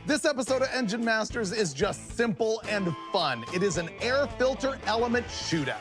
This episode of Engine Masters is just simple and fun. It is an air filter element shootout.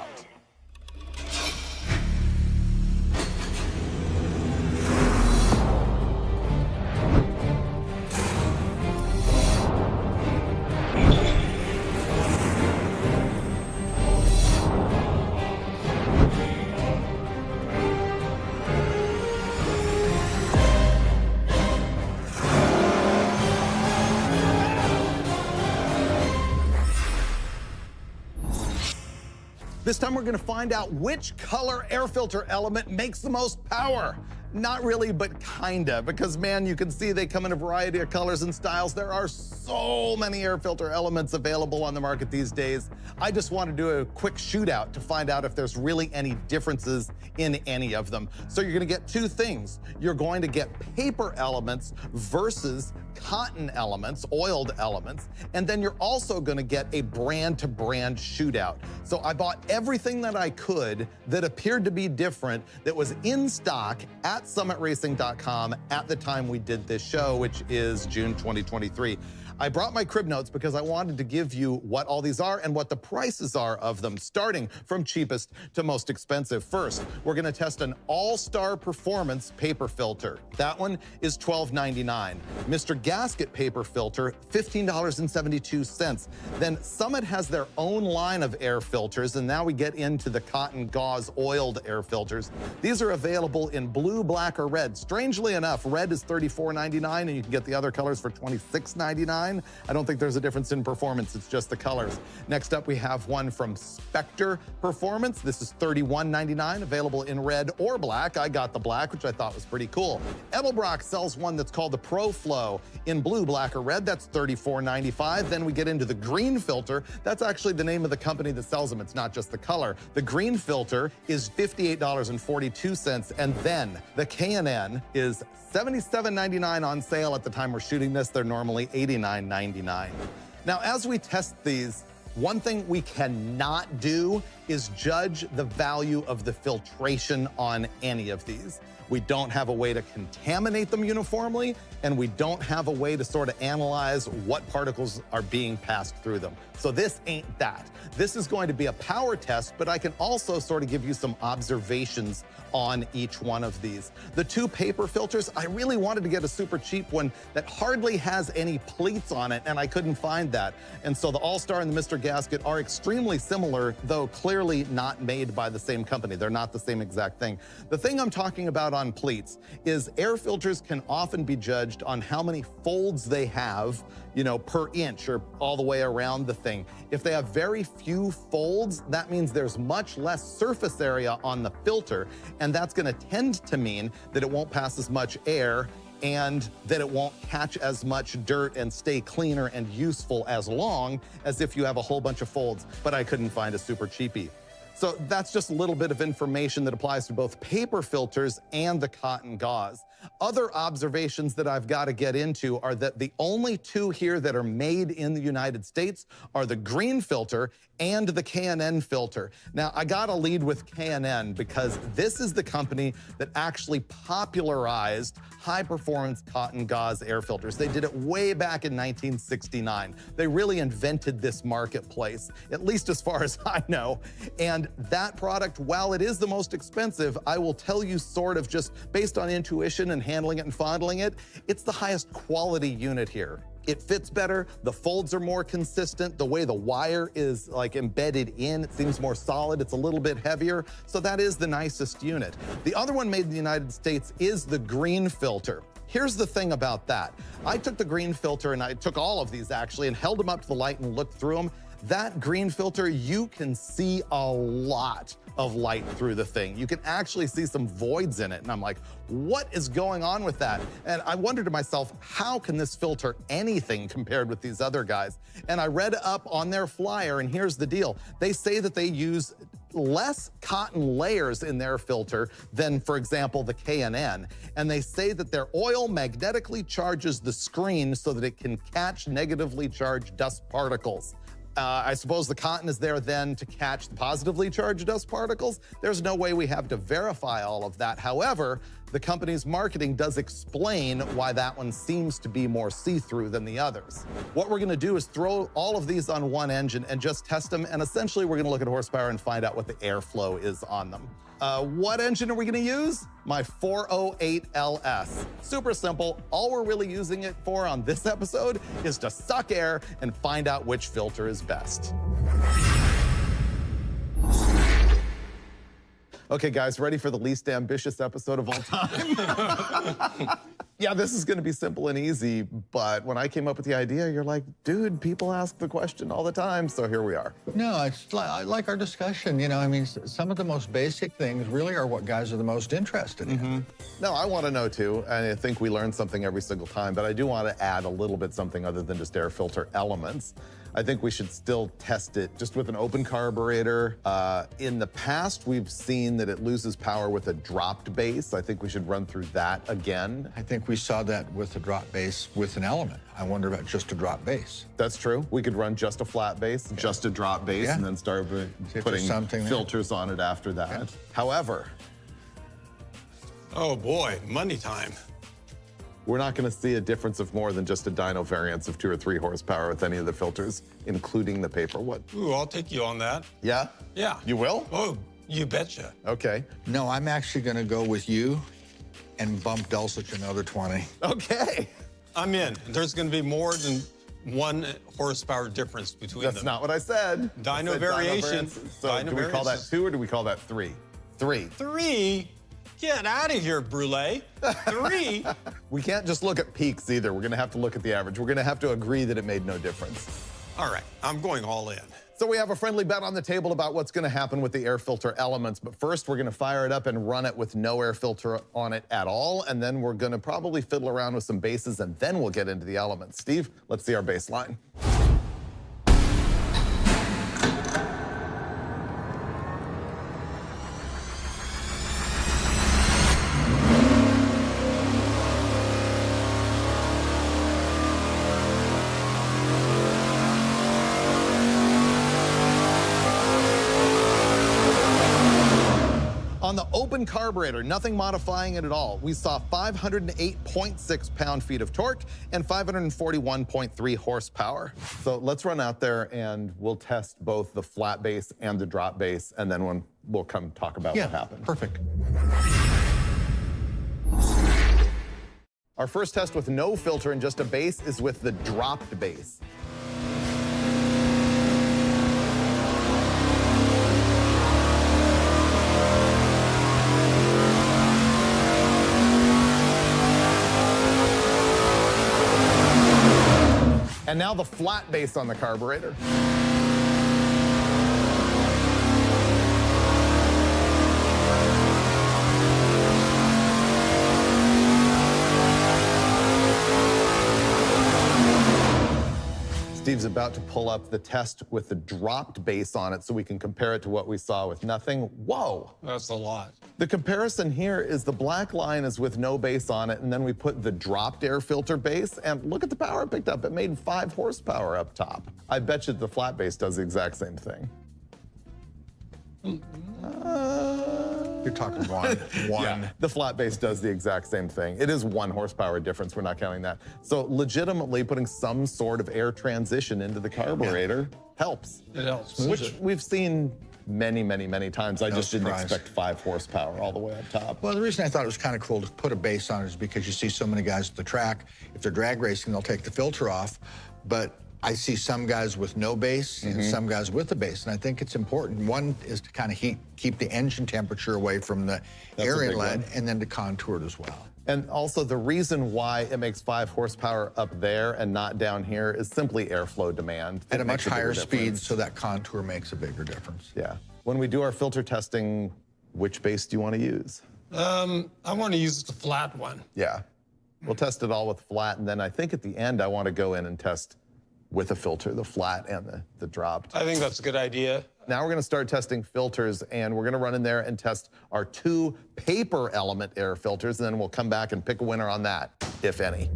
This time we're gonna find out which color air filter element makes the most power. Not really, but kinda, because man, you can see they come in a variety of colors and styles. There are so many air filter elements available on the market these days. I just want to do a quick shootout to find out if there's really any differences in any of them. So you're gonna get two things. You're going to get paper elements versus cotton elements, oiled elements, and then you're also gonna get a brand-to-brand shootout. So I bought everything that I could that appeared to be different that was in stock at summitracing.com at the time we did this show, which is June 2023. I brought my crib notes because I wanted to give you what all these are and what the prices are of them, starting from cheapest to most expensive. First, we're gonna test an All-Star Performance paper filter. That one is $12.99. Mr. Gasket paper filter, $15.72. Then Summit has their own line of air filters, and now we get into the cotton gauze oiled air filters. These are available in blue, black, or red. Strangely enough, red is $34.99, and you can get the other colors for $26.99. I don't think there's a difference in performance, it's just the colors. Next up, we have one from Spectre Performance. This is $31.99, available in red or black. I got the black, which I thought was pretty cool. Edelbrock sells one that's called the Pro Flow in blue, black, or red. That's $34.95. Then we get into the green filter. That's actually the name of the company that sells them. It's not just the color. The green filter is $58.42, and then the K&N is $77.99 on sale at the time we're shooting this. They're normally $89.99. Now, as we test these, one thing we cannot do is judge the value of the filtration on any of these. We don't have a way to contaminate them uniformly, and we don't have a way to sort of analyze what particles are being passed through them. So this ain't that. This is going to be a power test, but I can also sort of give you some observations on each one of these. The two paper filters, I really wanted to get a super cheap one that hardly has any pleats on it, and I couldn't find that. And so the All-Star and the Mr. Gasket are extremely similar, though clearly not made by the same company. They're not the same exact thing. The thing I'm talking about on pleats is air filters can often be judged on how many folds they have, you know, per inch or all the way around the thing. If they have very few folds, that means there's much less surface area on the filter, and that's gonna tend to mean that it won't pass as much air and that it won't catch as much dirt and stay cleaner and useful as long as if you have a whole bunch of folds, but I couldn't find a super cheapie. So that's just a little bit of information that applies to both paper filters and the cotton gauze. Other observations that I've got to get into are that the only two here that are made in the United States are the green filter and the K&N filter. Now, I gotta lead with K&N because this is the company that actually popularized high-performance cotton gauze air filters. They did it way back in 1969. They really invented this marketplace, at least as far as I know. And that product, while it is the most expensive, I will tell you sort of just based on intuition and handling it and fondling it, it's the highest quality unit here. It fits better, the folds are more consistent, the way the wire is like embedded in, it seems more solid, it's a little bit heavier, so that is the nicest unit. The other one made in the United States is the green filter. Here's the thing about that. I took the green filter, and I took all of these actually, and held them up to the light and looked through them. That green filter, you can see a lot of light through the thing. You can actually see some voids in it. And I'm like, what is going on with that? And I wondered to myself, how can this filter anything compared with these other guys? And I read up on their flyer, and here's the deal. They say that they use less cotton layers in their filter than, for example, the K&N. And they say that their oil magnetically charges the screen so that it can catch negatively charged dust particles. I suppose the cotton is there then to catch the positively charged dust particles. There's no way we have to verify all of that. However, The company's marketing does explain why that one seems to be more see-through than the others. What we're gonna do is throw all of these on one engine and just test them, and essentially we're gonna look at horsepower and find out what the airflow is on them. What engine are we gonna use? My 408 LS. Super simple. All we're really using it for on this episode is to suck air and find out which filter is best. Okay, guys, ready for the least ambitious episode of all time? Yeah, this is gonna be simple and easy, but when I came up with the idea, you're like, dude, people ask the question all the time, so here we are. No, I like our discussion. You know, I mean, some of the most basic things really are what guys are the most interested in. No, I wanna know too, and I think we learn something every single time, but I do wanna add a little bit something other than just air filter elements. I think we should still test it just with an open carburetor. In the past, we've seen that it loses power with a dropped base. I think we should run through that again. I think we saw that with a drop base with an element. I wonder about just a drop base. That's true. We could run just a flat base, just a drop base, and then start putting filters on it after that. Yeah. However, oh boy, money time. we're not gonna see a difference of more than just a dyno variance of 2 or 3 horsepower with any of the filters, including the paper wood. Ooh, I'll take you on that. Yeah? Yeah. You will? Oh, you betcha. Okay. No, I'm actually going to go with you and bump Dulcich another 20. Okay. I'm in. There's going to be more than 1 horsepower difference between them. That's not what I said. I Dyno said variation. So Dyno do we call that variations. 2 or do we call that 3? 3. 3? Get out of here, Brule. 3? We can't just look at peaks either. We're gonna have to look at the average. We're gonna have to agree that it made no difference. All right, I'm going all in. So we have a friendly bet on the table about what's gonna happen with the air filter elements, but first we're gonna fire it up and run it with no air filter on it at all, and then we're gonna probably fiddle around with some bases, and then we'll get into the elements. Steve, let's see our baseline. On the open carburetor, nothing modifying it at all. We saw 508.6 pound-feet of torque and 541.3 horsepower. So let's run out there and we'll test both the flat base and the drop base, and then we'll come talk about what happened. Perfect. Our first test with no filter and just a base is with the dropped base. And now the flat base on the carburetor. Steve's about to pull up the test with the dropped base on it so we can compare it to what we saw with nothing. Whoa. That's a lot. The comparison here is the black line is with no base on it, and then we put the dropped air filter base, and look at the power it picked up. It made 5 horsepower up top. I bet you the flat base does the exact same thing. You're talking one. Yeah, the flat base does the exact same thing. It is 1 horsepower difference. We're not counting that. So legitimately putting some sort of air transition into the carburetor helps. It helps. Which we've seen many, many, many times. I just didn't surprise. expect 5 horsepower all the way up top. Well, the reason I thought it was kind of cool to put a base on it is because you see so many guys at the track. If they're drag racing, they'll take the filter off. But I see some guys with no base and some guys with a base, and I think it's important. One is to kind of keep the engine temperature away from the air inlet, and then to contour it as well. And also the reason why it makes 5 horsepower up there and not down here is simply airflow demand. At It a much makes bigger higher speed, difference. so that contour makes a bigger difference. Yeah. When we do our filter testing, which base do you want to use? I want to use the flat one. Yeah. We'll test it all with flat, and then I think at the end I want to go in and test with a filter, the flat and the dropped. I think that's a good idea. Now we're gonna start testing filters, and we're gonna run in there and test our 2 paper element air filters, and then we'll come back and pick a winner on that, if any.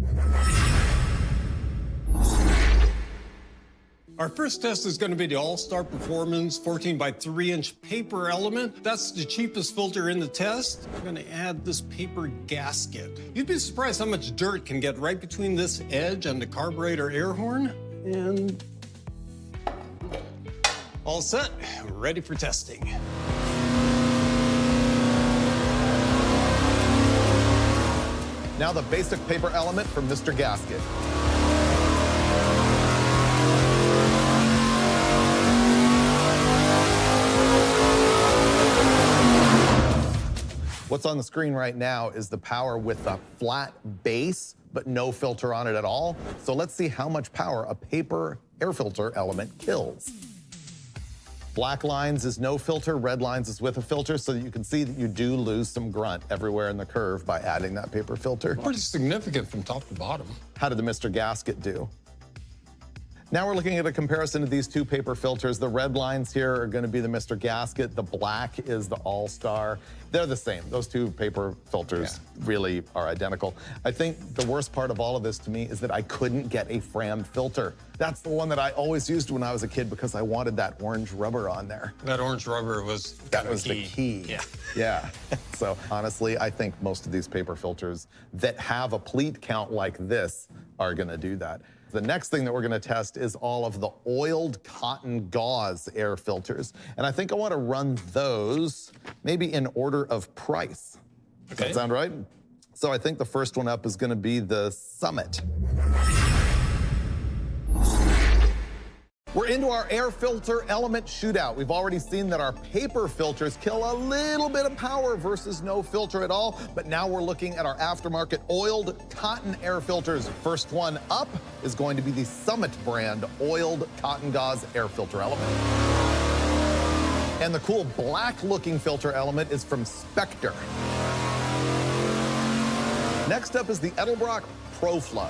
Our first test is going to be the All-Star Performance 14 by 3-inch paper element. That's the cheapest filter in the test. I'm going to add this paper gasket. You'd be surprised how much dirt can get right between this edge and the carburetor air horn. And all set, ready for testing. Now the basic paper element from Mr. Gasket. What's on the screen right now is the power with a flat base, but no filter on it at all. So let's see how much power a paper air filter element kills. Black lines is no filter, red lines is with a filter, so that you can see that you do lose some grunt everywhere in the curve by adding that paper filter. Pretty significant from top to bottom. How did the Mr. Gasket do? Now we're looking at a comparison of these two paper filters. The red lines here are going to be the Mr. Gasket. The black is the All-Star. They're the same. Those two paper filters really are identical. I think the worst part of all of this to me is that I couldn't get a Fram filter. That's the one that I always used when I was a kid because I wanted that orange rubber on there. That orange rubber was the key. Yeah. Yeah. So honestly, I think most of these paper filters that have a pleat count like this are going to do that. The next thing that we're going to test is all of the oiled cotton gauze air filters. And I think I want to run those maybe in order of price. Does that sound right? So I think the first one up is going to be the Summit. We're into our air filter element shootout. We've already seen that our paper filters kill a little bit of power versus no filter at all, but now we're looking at our aftermarket oiled cotton air filters. First one up is going to be the Summit brand oiled cotton gauze air filter element. And the cool black looking filter element is from Spectre. Next up is the Edelbrock ProFlow.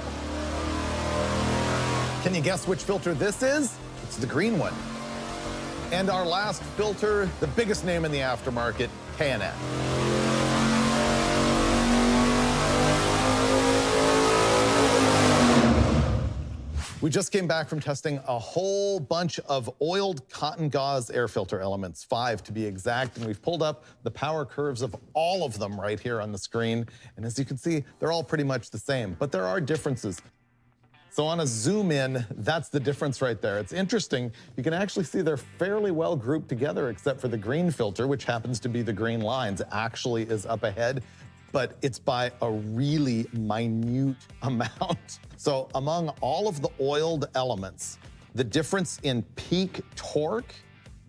Can you guess which filter this is? It's the green one. And our last filter, the biggest name in the aftermarket, K&N. We just came back from testing a whole bunch of oiled cotton gauze air filter elements, 5 to be exact, and we've pulled up the power curves of all of them right here on the screen. And as you can see, they're all pretty much the same, but there are differences. So on a zoom in, that's the difference right there. It's interesting. You can actually see they're fairly well grouped together except for the green filter, which happens to be the green lines, actually is up ahead, but it's by a really minute amount. So among all of the oiled elements, the difference in peak torque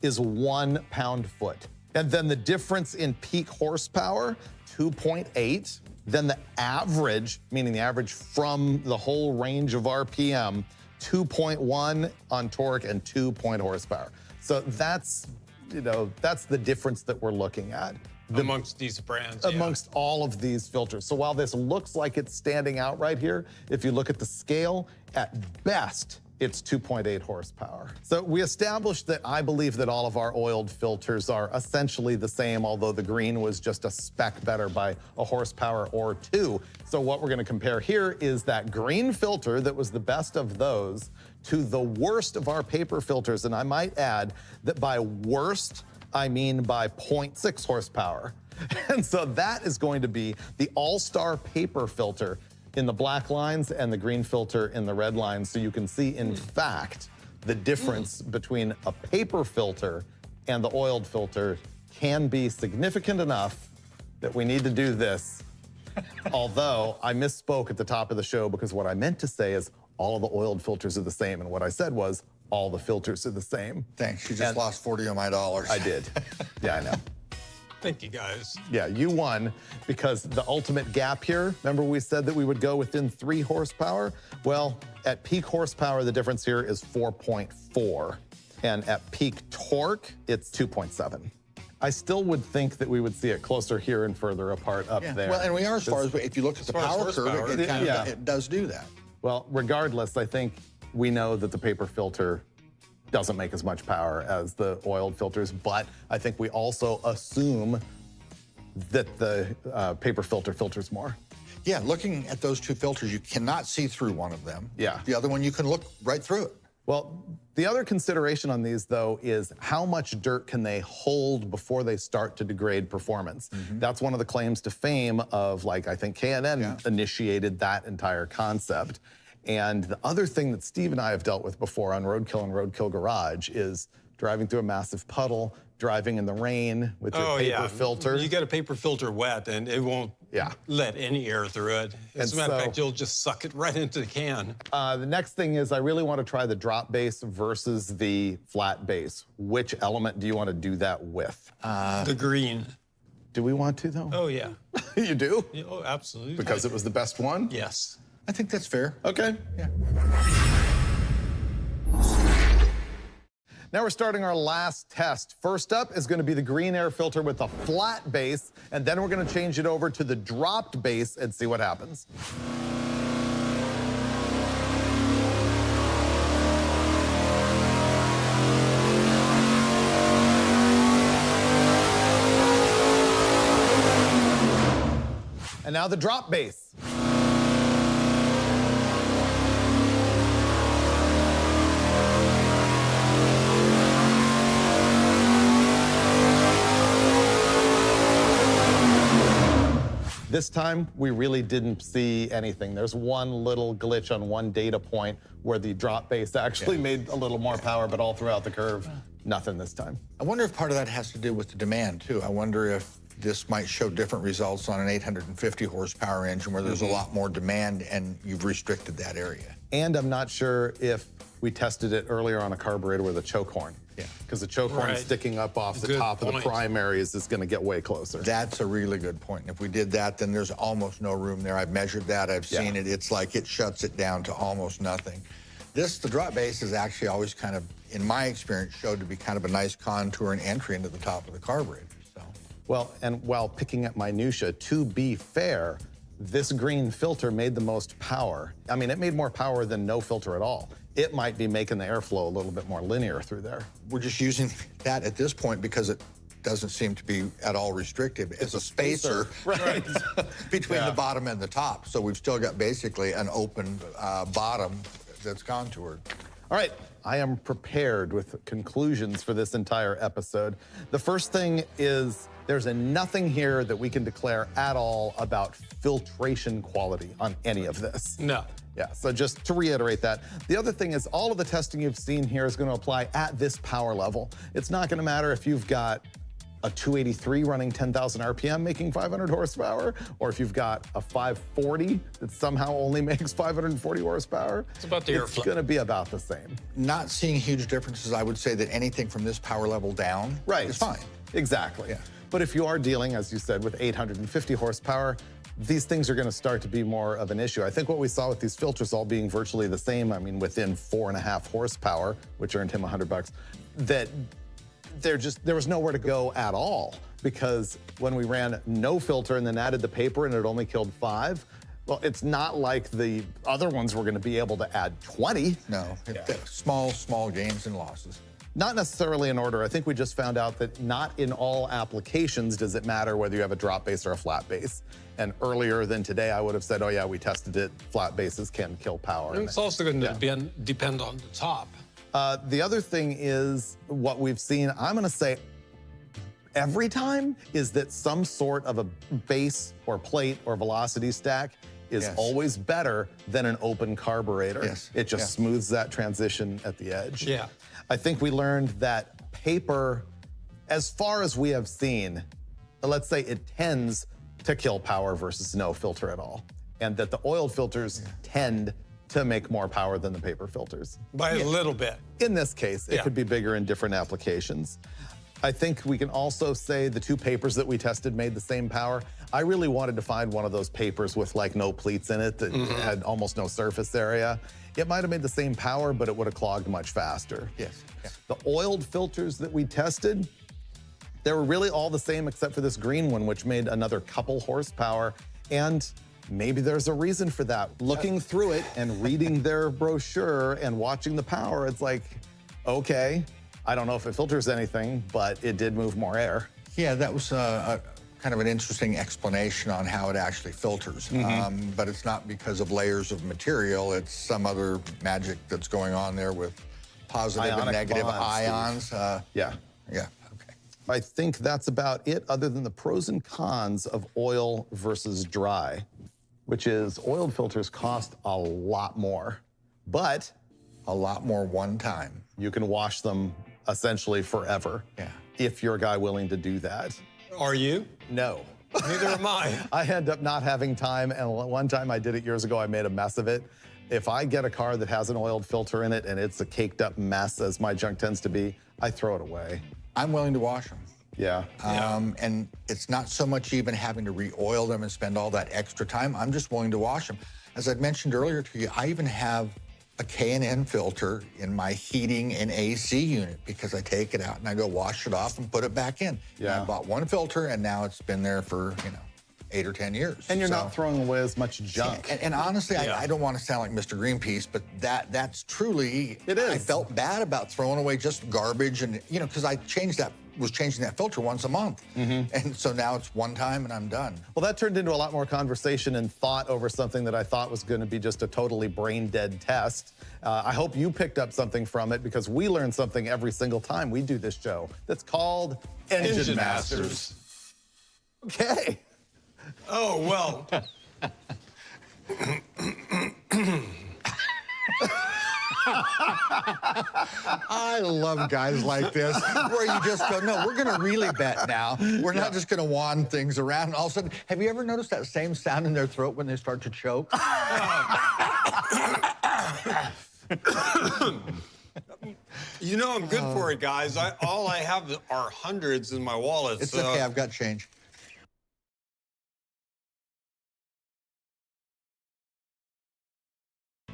is 1 pound-foot. And then the difference in peak horsepower, 2.8. Then the average, meaning the average from the whole range of RPM, 2.1 on torque and 2 horsepower. So that's, that's the difference that we're looking at. Amongst these brands. Amongst all of these filters. So while this looks like it's standing out right here, if you look at the scale, at best, it's 2.8 horsepower. So we established that I believe that all of our oiled filters are essentially the same, although the green was just a speck better by a horsepower or 2. So what we're gonna compare here is that green filter that was the best of those to the worst of our paper filters. And I might add that by worst, I mean by 0.6 horsepower. And so that is going to be the All-Star paper filter in the black lines and the green filter in the red lines. So you can see, in fact, the difference between a paper filter and the oiled filter can be significant enough that we need to do this. Although I misspoke at the top of the show because what I meant to say is all of the oiled filters are the same. And what I said was all the filters are the same. Thanks, you just lost 40 of my dollars. I did, yeah, I know. Thank you, guys. Yeah, you won because the ultimate gap here, remember we said that we would go within 3 horsepower? Well, at peak horsepower, the difference here is 4.4. And at peak torque, it's 2.7. I still would think that we would see it closer here and further apart up there. Well, and we are as far as, if you look at the power curve, it kind of, it does do that. Well, regardless, I think we know that the paper filter doesn't make as much power as the oiled filters, but I think we also assume that the paper filter filters more. Yeah, looking at those two filters, you cannot see through one of them. Yeah. The other one, you can look right through it. Well, the other consideration on these, though, is how much dirt can they hold before they start to degrade performance? That's one of the claims to fame of, like, I think K&N initiated that entire concept. And the other thing that Steve and I have dealt with before on Roadkill and Roadkill Garage is driving through a massive puddle, driving in the rain with your paper filter. You get a paper filter wet, and it won't let any air through it. As a matter of fact, you'll just suck it right into the can. The next thing is I really want to try the drop base versus the flat base. Which element do you want to do that with? The green. Do we want to, though? Oh, yeah. You do? Yeah, oh, absolutely. Because it was the best one? Yes. I think that's fair. Okay. Yeah. Now we're starting our last test. First up is going to be the green air filter with a flat base, and then we're going to change it over to the dropped base and see what happens. And now the drop base. This time, we really didn't see anything. There's one little glitch on one data point where the drop base actually made a little more power, but all throughout the curve, nothing this time. I wonder if part of that has to do with the demand, too. I wonder if this might show different results on an 850 horsepower engine where there's a lot more demand and you've restricted that area. And I'm not sure if we tested it earlier on a carburetor with a choke horn. Yeah. Because the choke horn sticking up off the top of the primaries is going to get way closer. That's a really good point. If we did that, then there's almost no room there. I've measured that. I've seen it. It's like it shuts it down to almost nothing. The drop base is actually always kind of, in my experience, showed to be kind of a nice contour and entry into the top of the carburetor. So. Well, and while picking at minutia, to be fair, this green filter made the most power. I mean, it made more power than no filter at all. It might be making the airflow a little bit more linear through there. We're just using that at this point because it doesn't seem to be at all restrictive. It's a spacer between the bottom and the top. So we've still got basically an open bottom that's contoured. All right, I am prepared with conclusions for this entire episode. The first thing is there's nothing here that we can declare at all about filtration quality on any of this. No. Yeah, so just to reiterate that. The other thing is all of the testing you've seen here is going to apply at this power level. It's not going to matter if you've got a 283 running 10,000 RPM making 500 horsepower, or if you've got a 540 that somehow only makes 540 horsepower. It's about the airflow. It's going to be about the same. Not seeing huge differences, I would say that anything from this power level down is fine. Exactly. Yeah. But if you are dealing, as you said, with 850 horsepower, these things are going to start to be more of an issue. I think what we saw with these filters all being virtually the same, I mean, within 4.5 horsepower, which earned him $100, that there was nowhere to go at all, because when we ran no filter and then added the paper and it only killed 5, well, it's not like the other ones were going to be able to add 20. No, small gains and losses. Not necessarily in order. I think we just found out that not in all applications does it matter whether you have a drop base or a flat base. And earlier than today, I would have said, oh yeah, we tested it. Flat bases can kill power. And it's also going to depend on the top. The other thing is what we've seen, I'm going to say every time, is that some sort of a base or plate or velocity stack is always better than an open carburetor. It just smooths that transition at the edge. Yeah. I think we learned that paper, as far as we have seen, let's say it tends to kill power versus no filter at all. And that the oiled filters tend to make more power than the paper filters. By a little bit. In this case, it could be bigger in different applications. I think we can also say the 2 papers that we tested made the same power. I really wanted to find one of those papers with like no pleats in it that had almost no surface area. It might have made the same power, but it would have clogged much faster. The oiled filters that we tested, they were really all the same except for this green one, which made another couple horsepower. And maybe there's a reason for that. Looking through it and reading their brochure and watching the power, it's like, okay, I don't know if it filters anything, but it did move more air. Yeah, that was kind of an interesting explanation on how it actually filters. But it's not because of layers of material. It's some other magic that's going on there with positive and Ionic negative bonds, ions. Yeah. Yeah, okay. I think that's about it, other than the pros and cons of oil versus dry, which is oiled filters cost a lot more, but A lot more one time. you can wash them essentially forever. Yeah. If you're a guy willing to do that. Are you? No. Neither am I. I end up not having time, and one time I did it years ago, I made a mess of it. If I get a car that has an oiled filter in it and it's a caked up mess, as my junk tends to be, I throw it away. I'm willing to wash them. Yeah. And it's not so much even having to re-oil them and spend all that extra time. I'm just willing to wash them. As I mentioned earlier to you, I even have a K&N filter in my heating and AC unit because I take it out and I go wash it off and put it back in. Yeah. And I bought one filter and now it's been there for, 8 or 10 years. And you're So- not throwing away as much junk. And honestly, Yeah. I don't want to sound like Mr. Greenpeace, but that's truly, It is. I felt bad about throwing away just garbage and, because I was changing that filter once a month. And so now it's one time and I'm done. Well, that turned into a lot more conversation and thought over something that I thought was going to be just a totally brain-dead test. I hope you picked up something from it, because we learn something every single time we do this show that's called Engine Masters. Okay. Oh, well. I love guys like this, where you just go, no, we're going to really bet now. We're not just going to wand things around. And all of a sudden, have you ever noticed that same sound in their throat when they start to choke? I'm good for it, guys. All I have are hundreds in my wallet. It's so. okay, I've got change.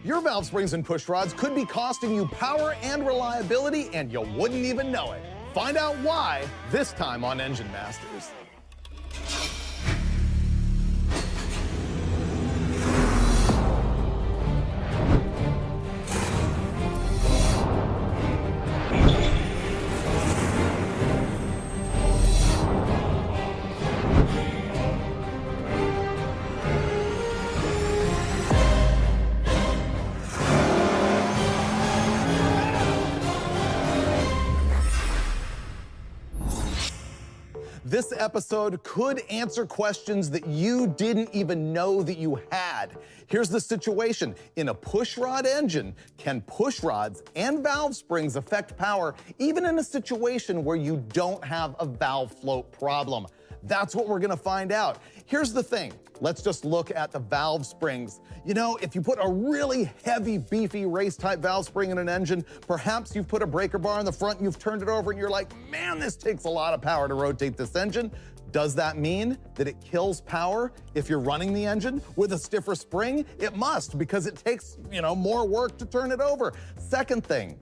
Your valve springs and push rods could be costing you power and reliability, and you wouldn't even know it. Find out why this time on Engine Masters. This episode could answer questions that you didn't even know that you had. Here's the situation. In a pushrod engine, can pushrods and valve springs affect power even in a situation where you don't have a valve float problem? That's what we're gonna find out. Here's the thing. Let's just look at the valve springs. If you put a really heavy, beefy race-type valve spring in an engine, perhaps you've put a breaker bar in the front and you've turned it over and you're like, man, this takes a lot of power to rotate this engine. Does that mean that it kills power if you're running the engine with a stiffer spring? It must, because it takes, more work to turn it over. Second thing,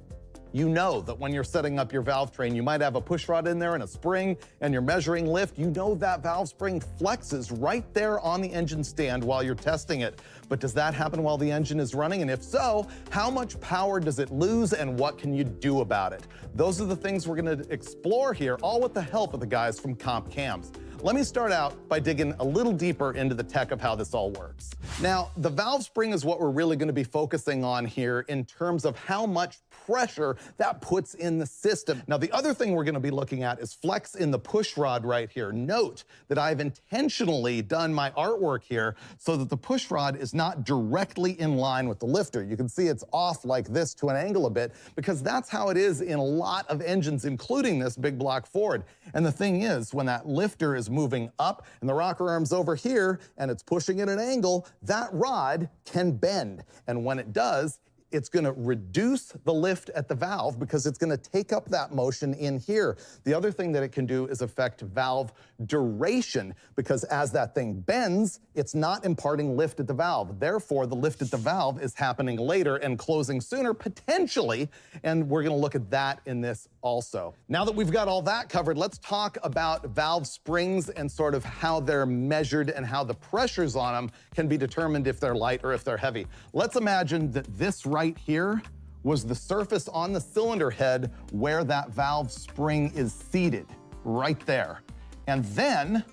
you know that when you're setting up your valve train, you might have a push rod in there and a spring, and you're measuring lift. You know that valve spring flexes right there on the engine stand while you're testing it. But does that happen while the engine is running? And if so, how much power does it lose and what can you do about it? Those are the things we're gonna explore here, all with the help of the guys from Comp Cams. Let me start out by digging a little deeper into the tech of how this all works. Now, the valve spring is what we're really gonna be focusing on here in terms of how much pressure that puts in the system. Now, the other thing we're gonna be looking at is flex in the push rod right here. Note that I've intentionally done my artwork here so that the push rod is not directly in line with the lifter. You can see it's off like this to an angle a bit, because that's how it is in a lot of engines, including this big block Ford. And the thing is, when that lifter is moving up and the rocker arm's over here and it's pushing at an angle, that rod can bend. And when it does, it's gonna reduce the lift at the valve because it's gonna take up that motion in here. The other thing that it can do is affect valve duration, because as that thing bends, it's not imparting lift at the valve. Therefore, the lift at the valve is happening later and closing sooner, potentially, and we're gonna look at that in this also. Now that we've got all that covered, let's talk about valve springs and sort of how they're measured and how the pressures on them can be determined if they're light or if they're heavy. Let's imagine that this right here was the surface on the cylinder head where that valve spring is seated, right there. And then,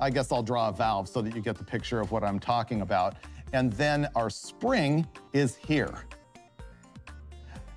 I guess I'll draw a valve so that you get the picture of what I'm talking about. And then our spring is here.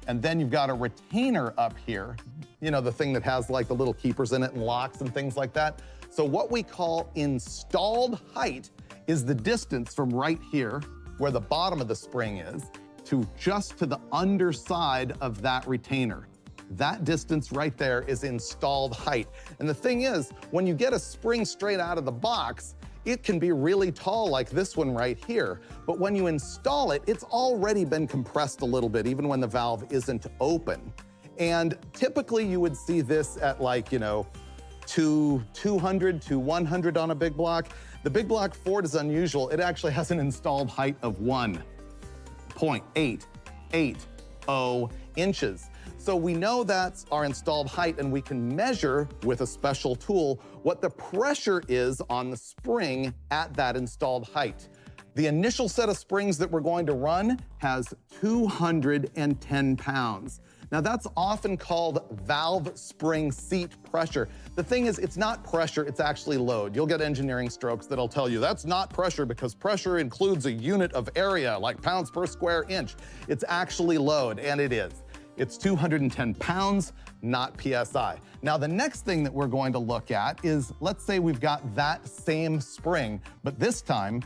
And then you've got a retainer up here, you know, the thing that has like the little keepers in it and locks and things like that. So what we call installed height is the distance from right here, where the bottom of the spring is, to just to the underside of that retainer. That distance right there is installed height. And the thing is, when you get a spring straight out of the box, it can be really tall like this one right here. But when you install it, it's already been compressed a little bit, even when the valve isn't open. And typically you would see this at like, you know, 200 to 100 on a big block. The big block Ford is unusual. It actually has an installed height of 1.880 inches. So we know that's our installed height, and we can measure with a special tool what the pressure is on the spring at that installed height. The initial set of springs that we're going to run has 210 pounds. Now that's often called valve spring seat pressure. The thing is, it's not pressure, it's actually load. You'll get engineering strokes that'll tell you that's not pressure because pressure includes a unit of area, like pounds per square inch. It's actually load, and it is. It's 210 pounds, not PSI. Now the next thing that we're going to look at is, let's say we've got that same spring, but this time,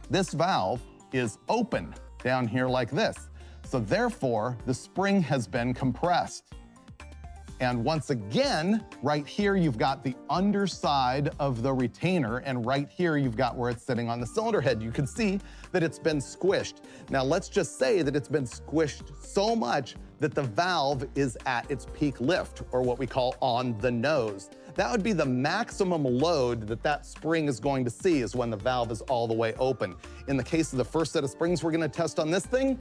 this valve is open down here like this. So therefore, the spring has been compressed. And once again, right here, you've got the underside of the retainer, and right here, you've got where it's sitting on the cylinder head. You can see that it's been squished. Now, let's just say that it's been squished so much that the valve is at its peak lift, or what we call on the nose. That would be the maximum load that that spring is going to see, is when the valve is all the way open. In the case of the first set of springs we're gonna test on this thing,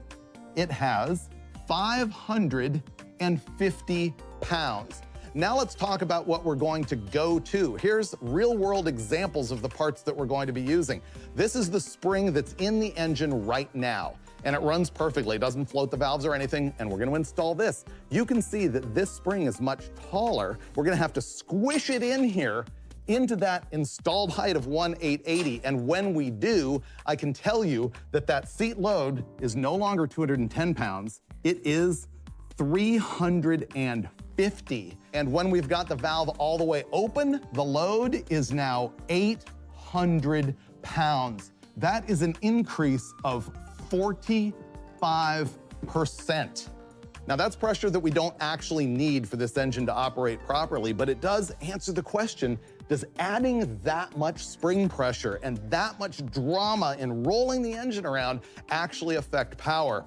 it has 550 pounds. Now let's talk about what we're going to go to. Here's real-world examples of the parts that we're going to be using. This is the spring that's in the engine right now, and it runs perfectly. It doesn't float the valves or anything, and we're gonna install this. You can see that this spring is much taller. We're gonna have to squish it in here into that installed height of 1.880, and when we do, I can tell you that that seat load is no longer 210 pounds, it is 350. And when we've got the valve all the way open, the load is now 800 pounds. That is an increase of 45%. Now that's pressure that we don't actually need for this engine to operate properly, but it does answer the question, does adding that much spring pressure and that much drama in rolling the engine around actually affect power?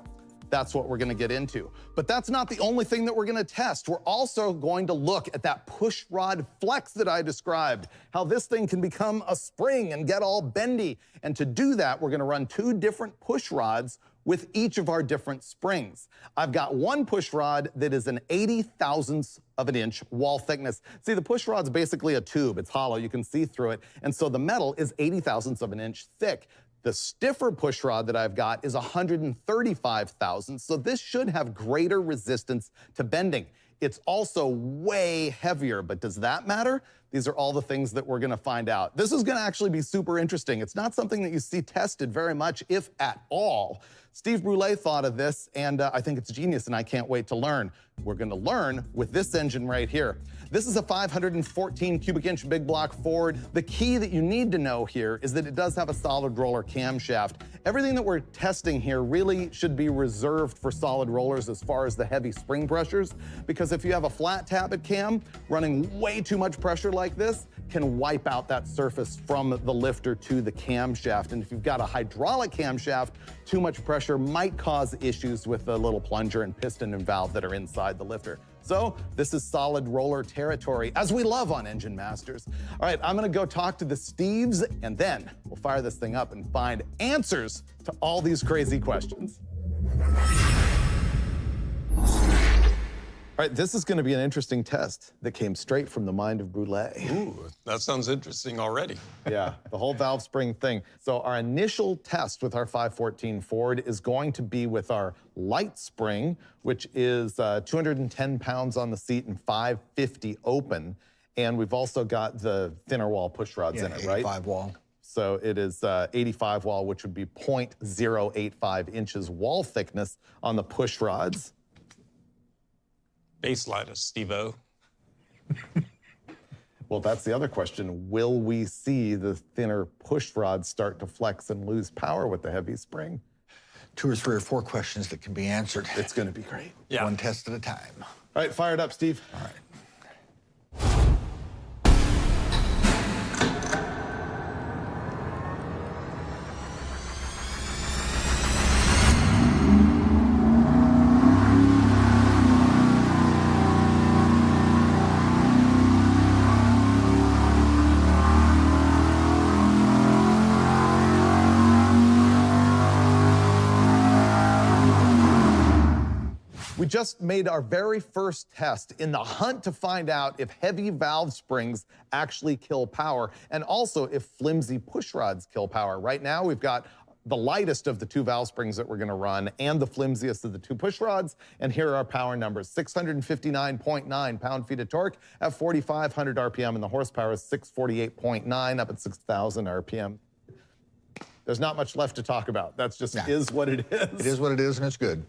That's what we're gonna get into. But that's not the only thing that we're gonna test. We're also going to look at that push rod flex that I described, how this thing can become a spring and get all bendy. And to do that, we're gonna run 2 different push rods with each of our different springs. I've got one push rod that is an 80,000th of an inch wall thickness. See, the push rod's basically a tube. It's hollow, you can see through it. And so the metal is 80,000ths of an inch thick. The stiffer push rod that I've got is 135,000, so this should have greater resistance to bending. It's also way heavier, but does that matter? These are all the things that we're gonna find out. This is gonna actually be super interesting. It's not something that you see tested very much, if at all. Steve Brule thought of this, and I think it's genius, and I can't wait to learn. We're gonna learn with this engine right here. This is a 514 cubic inch big block Ford. The key that you need to know here is that it does have a solid roller camshaft. Everything that we're testing here really should be reserved for solid rollers as far as the heavy spring pressures, because if you have a flat tappet cam, running way too much pressure like this can wipe out that surface from the lifter to the camshaft. And if you've got a hydraulic camshaft, too much pressure might cause issues with the little plunger and piston and valve that are inside the lifter. So this is solid roller territory, as we love on Engine Masters. All right, I'm gonna go talk to the Steves, and then we'll fire this thing up and find answers to all these crazy questions. All right, this is gonna be an interesting test that came straight from the mind of Brule. Ooh, that sounds interesting already. Yeah, the whole valve spring thing. So our initial test with our 514 Ford is going to be with our light spring, which is 210 pounds on the seat and 550 open. And we've also got the thinner wall push rods in it, right? 85 wall. So it is 85 wall, which would be 0.085 inches wall thickness on the push rods. Baseline, Steve-O. Well, that's the other question. Will we see the thinner push rods start to flex and lose power with the heavy spring? 2 or 3 or 4 questions that can be answered. It's going to be great. Yeah. One test at a time. All right, fire it up, Steve. All right. We just made our very first test in the hunt to find out if heavy valve springs actually kill power, and also if flimsy push rods kill power. Right now, we've got the lightest of the 2 valve springs that we're going to run and the flimsiest of the 2 push rods, and here are our power numbers. 659.9 pound-feet of torque at 4,500 RPM, and the horsepower is 648.9 up at 6,000 RPM. There's not much left to talk about. That's just is what it is. It is what it is, and it's good.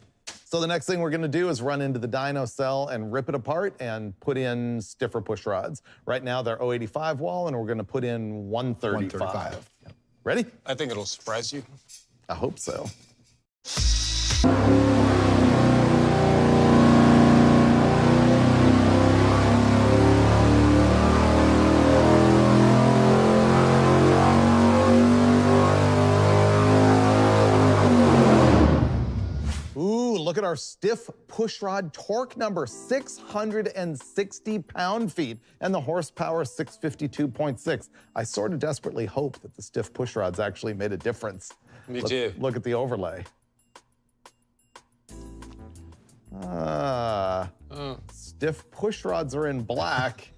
So the next thing we're going to do is run into the dyno cell and rip it apart and put in stiffer push rods. Right now they're 085 wall, and we're going to put in 135. 135. Yep. Ready? I think it'll surprise you. I hope so. Look at our stiff push rod torque number, 660 pound-feet, and the horsepower, 652.6. I sort of desperately hope that the stiff push rods actually made a difference. Me too. Look at the overlay. Stiff push rods are in black,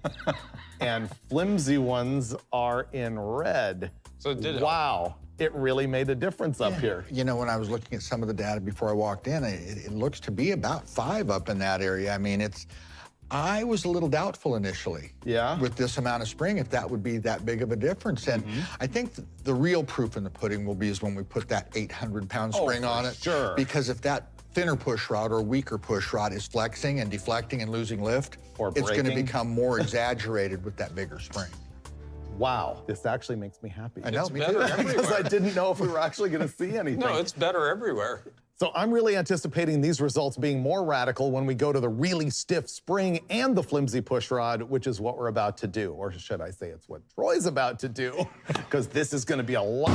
and flimsy ones are in red. So it did help. Wow. It really made a difference up here. You know, when I was looking at some of the data before I walked in, it looks to be about 5 up in that area. I mean, I was a little doubtful initially. Yeah? With this amount of spring, if that would be that big of a difference. And I think the real proof in the pudding will be is when we put that 800-pound spring on it. Sure. Because if that thinner push rod or weaker push rod is flexing and deflecting and losing lift, Or it's going to breaking. become more exaggerated with that bigger spring. Wow, this actually makes me happy. I know, It's me better too. everywhere. Because I didn't know if we were actually going to see anything. No, it's better everywhere. So I'm really anticipating these results being more radical when we go to the really stiff spring and the flimsy push rod, which is what we're about to do. Or should I say it's what Troy's about to do, because this is going to be a lot.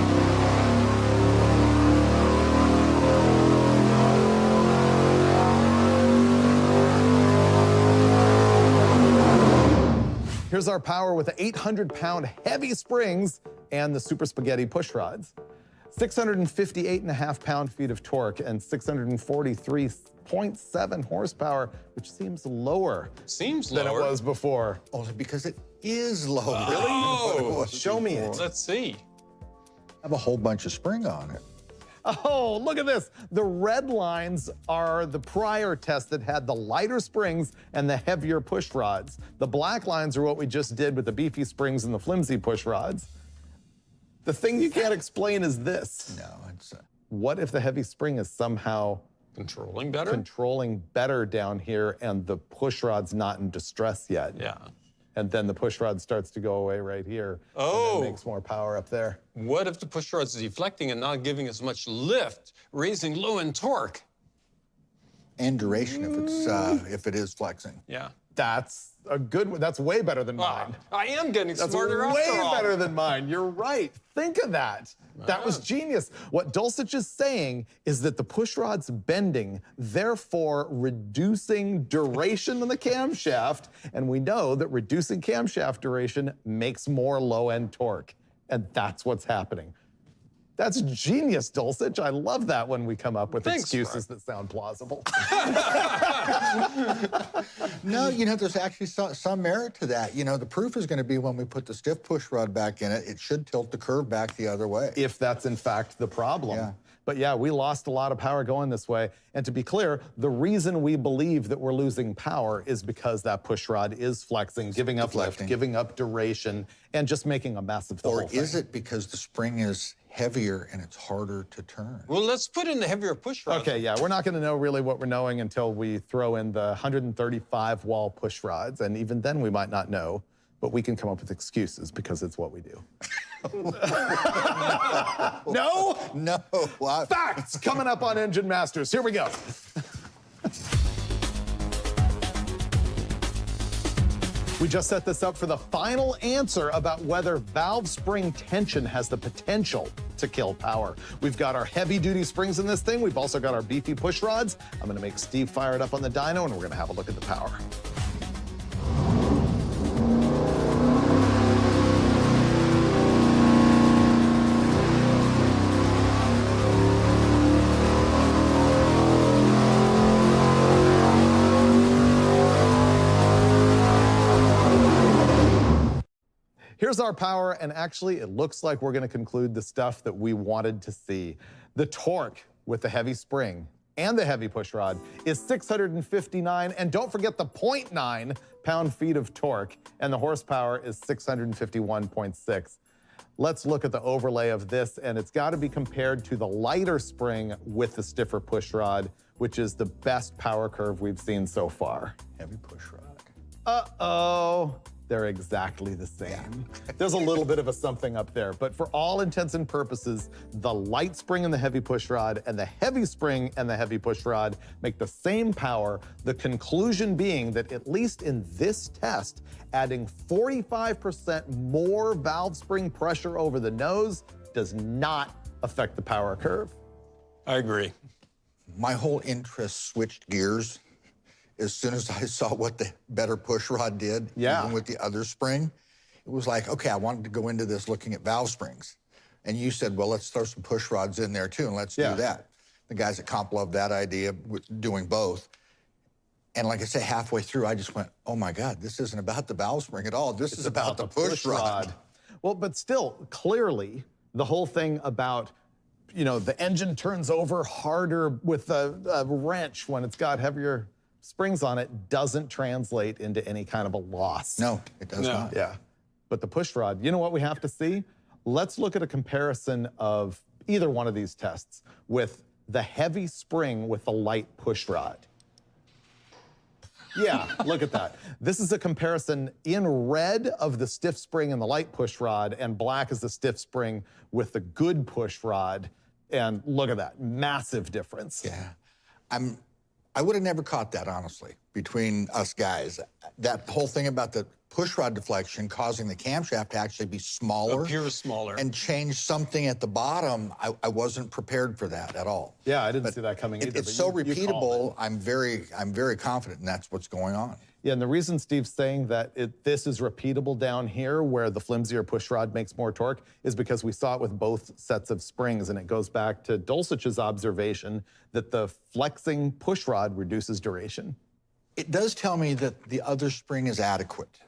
Here's our power with the 800-pound heavy springs and the super spaghetti push rods. 658.5 pound-feet of torque and 643.7 horsepower, which seems lower Seems than lower. it was before. Only because it is lower. Oh, Show me it. let's see. Have a whole bunch of spring on it. Oh, look at this. The red lines are the prior test that had the lighter springs and the heavier push rods. The black lines are what we just did with the beefy springs and the flimsy push rods. The thing you can't explain is this. No, it's... What if the heavy spring is somehow Controlling better? controlling better down here and the push rod's not in distress yet? Yeah. And then the push rod starts to go away right here. Oh. And then makes more power up there. What if the push rod's deflecting and not giving as much lift, raising low-end torque? And duration if it is flexing. Yeah. That's a good one. That's way better than mine. I am getting That's smarter way after all. better than mine. You're right. Think of that. That was genius. What Dulcich is saying is that the push rod's bending, therefore reducing duration on the camshaft, and we know that reducing camshaft duration makes more low-end torque, and that's what's happening. That's genius, Dulcich. I love that when we come up with Thanks, excuses that sound plausible. No, you know, there's actually some merit to that. You know, the proof is going to be when we put the stiff push rod back in it, it should tilt the curve back the other way. If that's in fact the problem. Yeah. But yeah, we lost a lot of power going this way. And to be clear, the reason we believe that we're losing power is because that push rod is flexing, giving up lift, deflecting. giving up duration, and just making a mess of the whole Or thing. is it because the spring is heavier and it's harder to turn. Well, let's put in the heavier push rod. Okay, yeah, we're not gonna know really what we're knowing until we throw in the 135 wall push rods, and even then we might not know, but we can come up with excuses because it's what we do. No? No. Well, Facts coming up on Engine Masters. Here we go. We just set this up for the final answer about whether valve spring tension has the potential to kill power. We've got our heavy-duty springs in this thing. We've also got our beefy push rods. I'm gonna make Steve fire it up on the dyno, and we're gonna have a look at the power. Here's our power, and actually, it looks like we're gonna conclude the stuff that we wanted to see. The torque with the heavy spring and the heavy push rod is 659, and don't forget the 0.9 pound-feet of torque, and the horsepower is 651.6. Let's look at the overlay of this, and it's gotta be compared to the lighter spring with the stiffer push rod, which is the best power curve we've seen so far. heavy push rod. Uh-oh. They're exactly the same. There's a little bit of a something up there, but for all intents and purposes, the light spring and the heavy push rod and the heavy spring and the heavy push rod make the same power, the conclusion being that at least in this test, adding 45% more valve spring pressure over the nose does not affect the power curve. I agree. My whole interest switched gears as soon as I saw what the better push rod did, Yeah. even with the other spring. It was like, okay, I wanted to go into this looking at valve springs. And you said, well, let's throw some push rods in there too, and let's Yeah. do that. The guys at Comp loved that idea, with doing both. And like I say, halfway through, I just went, oh my God, this isn't about the valve spring at all. This is about the push rod. Well, but still, clearly, the whole thing about, you know, the engine turns over harder with a wrench when it's got heavier springs on it doesn't translate into any kind of a loss. No, it does No. not. Yeah. But the push rod, you know what we have to see? Let's look at a comparison of either one of these tests with the heavy spring with the light push rod. Yeah, look at that. This is a comparison in red of the stiff spring and the light push rod, and black is the stiff spring with the good push rod. And look at that, massive difference. Yeah. I would have never caught that, honestly, between us guys. That whole thing about the push rod deflection causing the camshaft to actually be smaller. Appear smaller. And change something at the bottom, I wasn't prepared for that at all. Yeah, I didn't see that coming either. It's but so you called it. repeatable, I'm very confident, and that's what's going on. Yeah, and the reason Steve's saying that this is repeatable down here where the flimsier push rod makes more torque is because we saw it with both sets of springs, and it goes back to Dulcich's observation that the flexing push rod reduces duration. It does tell me that the other spring is adequate.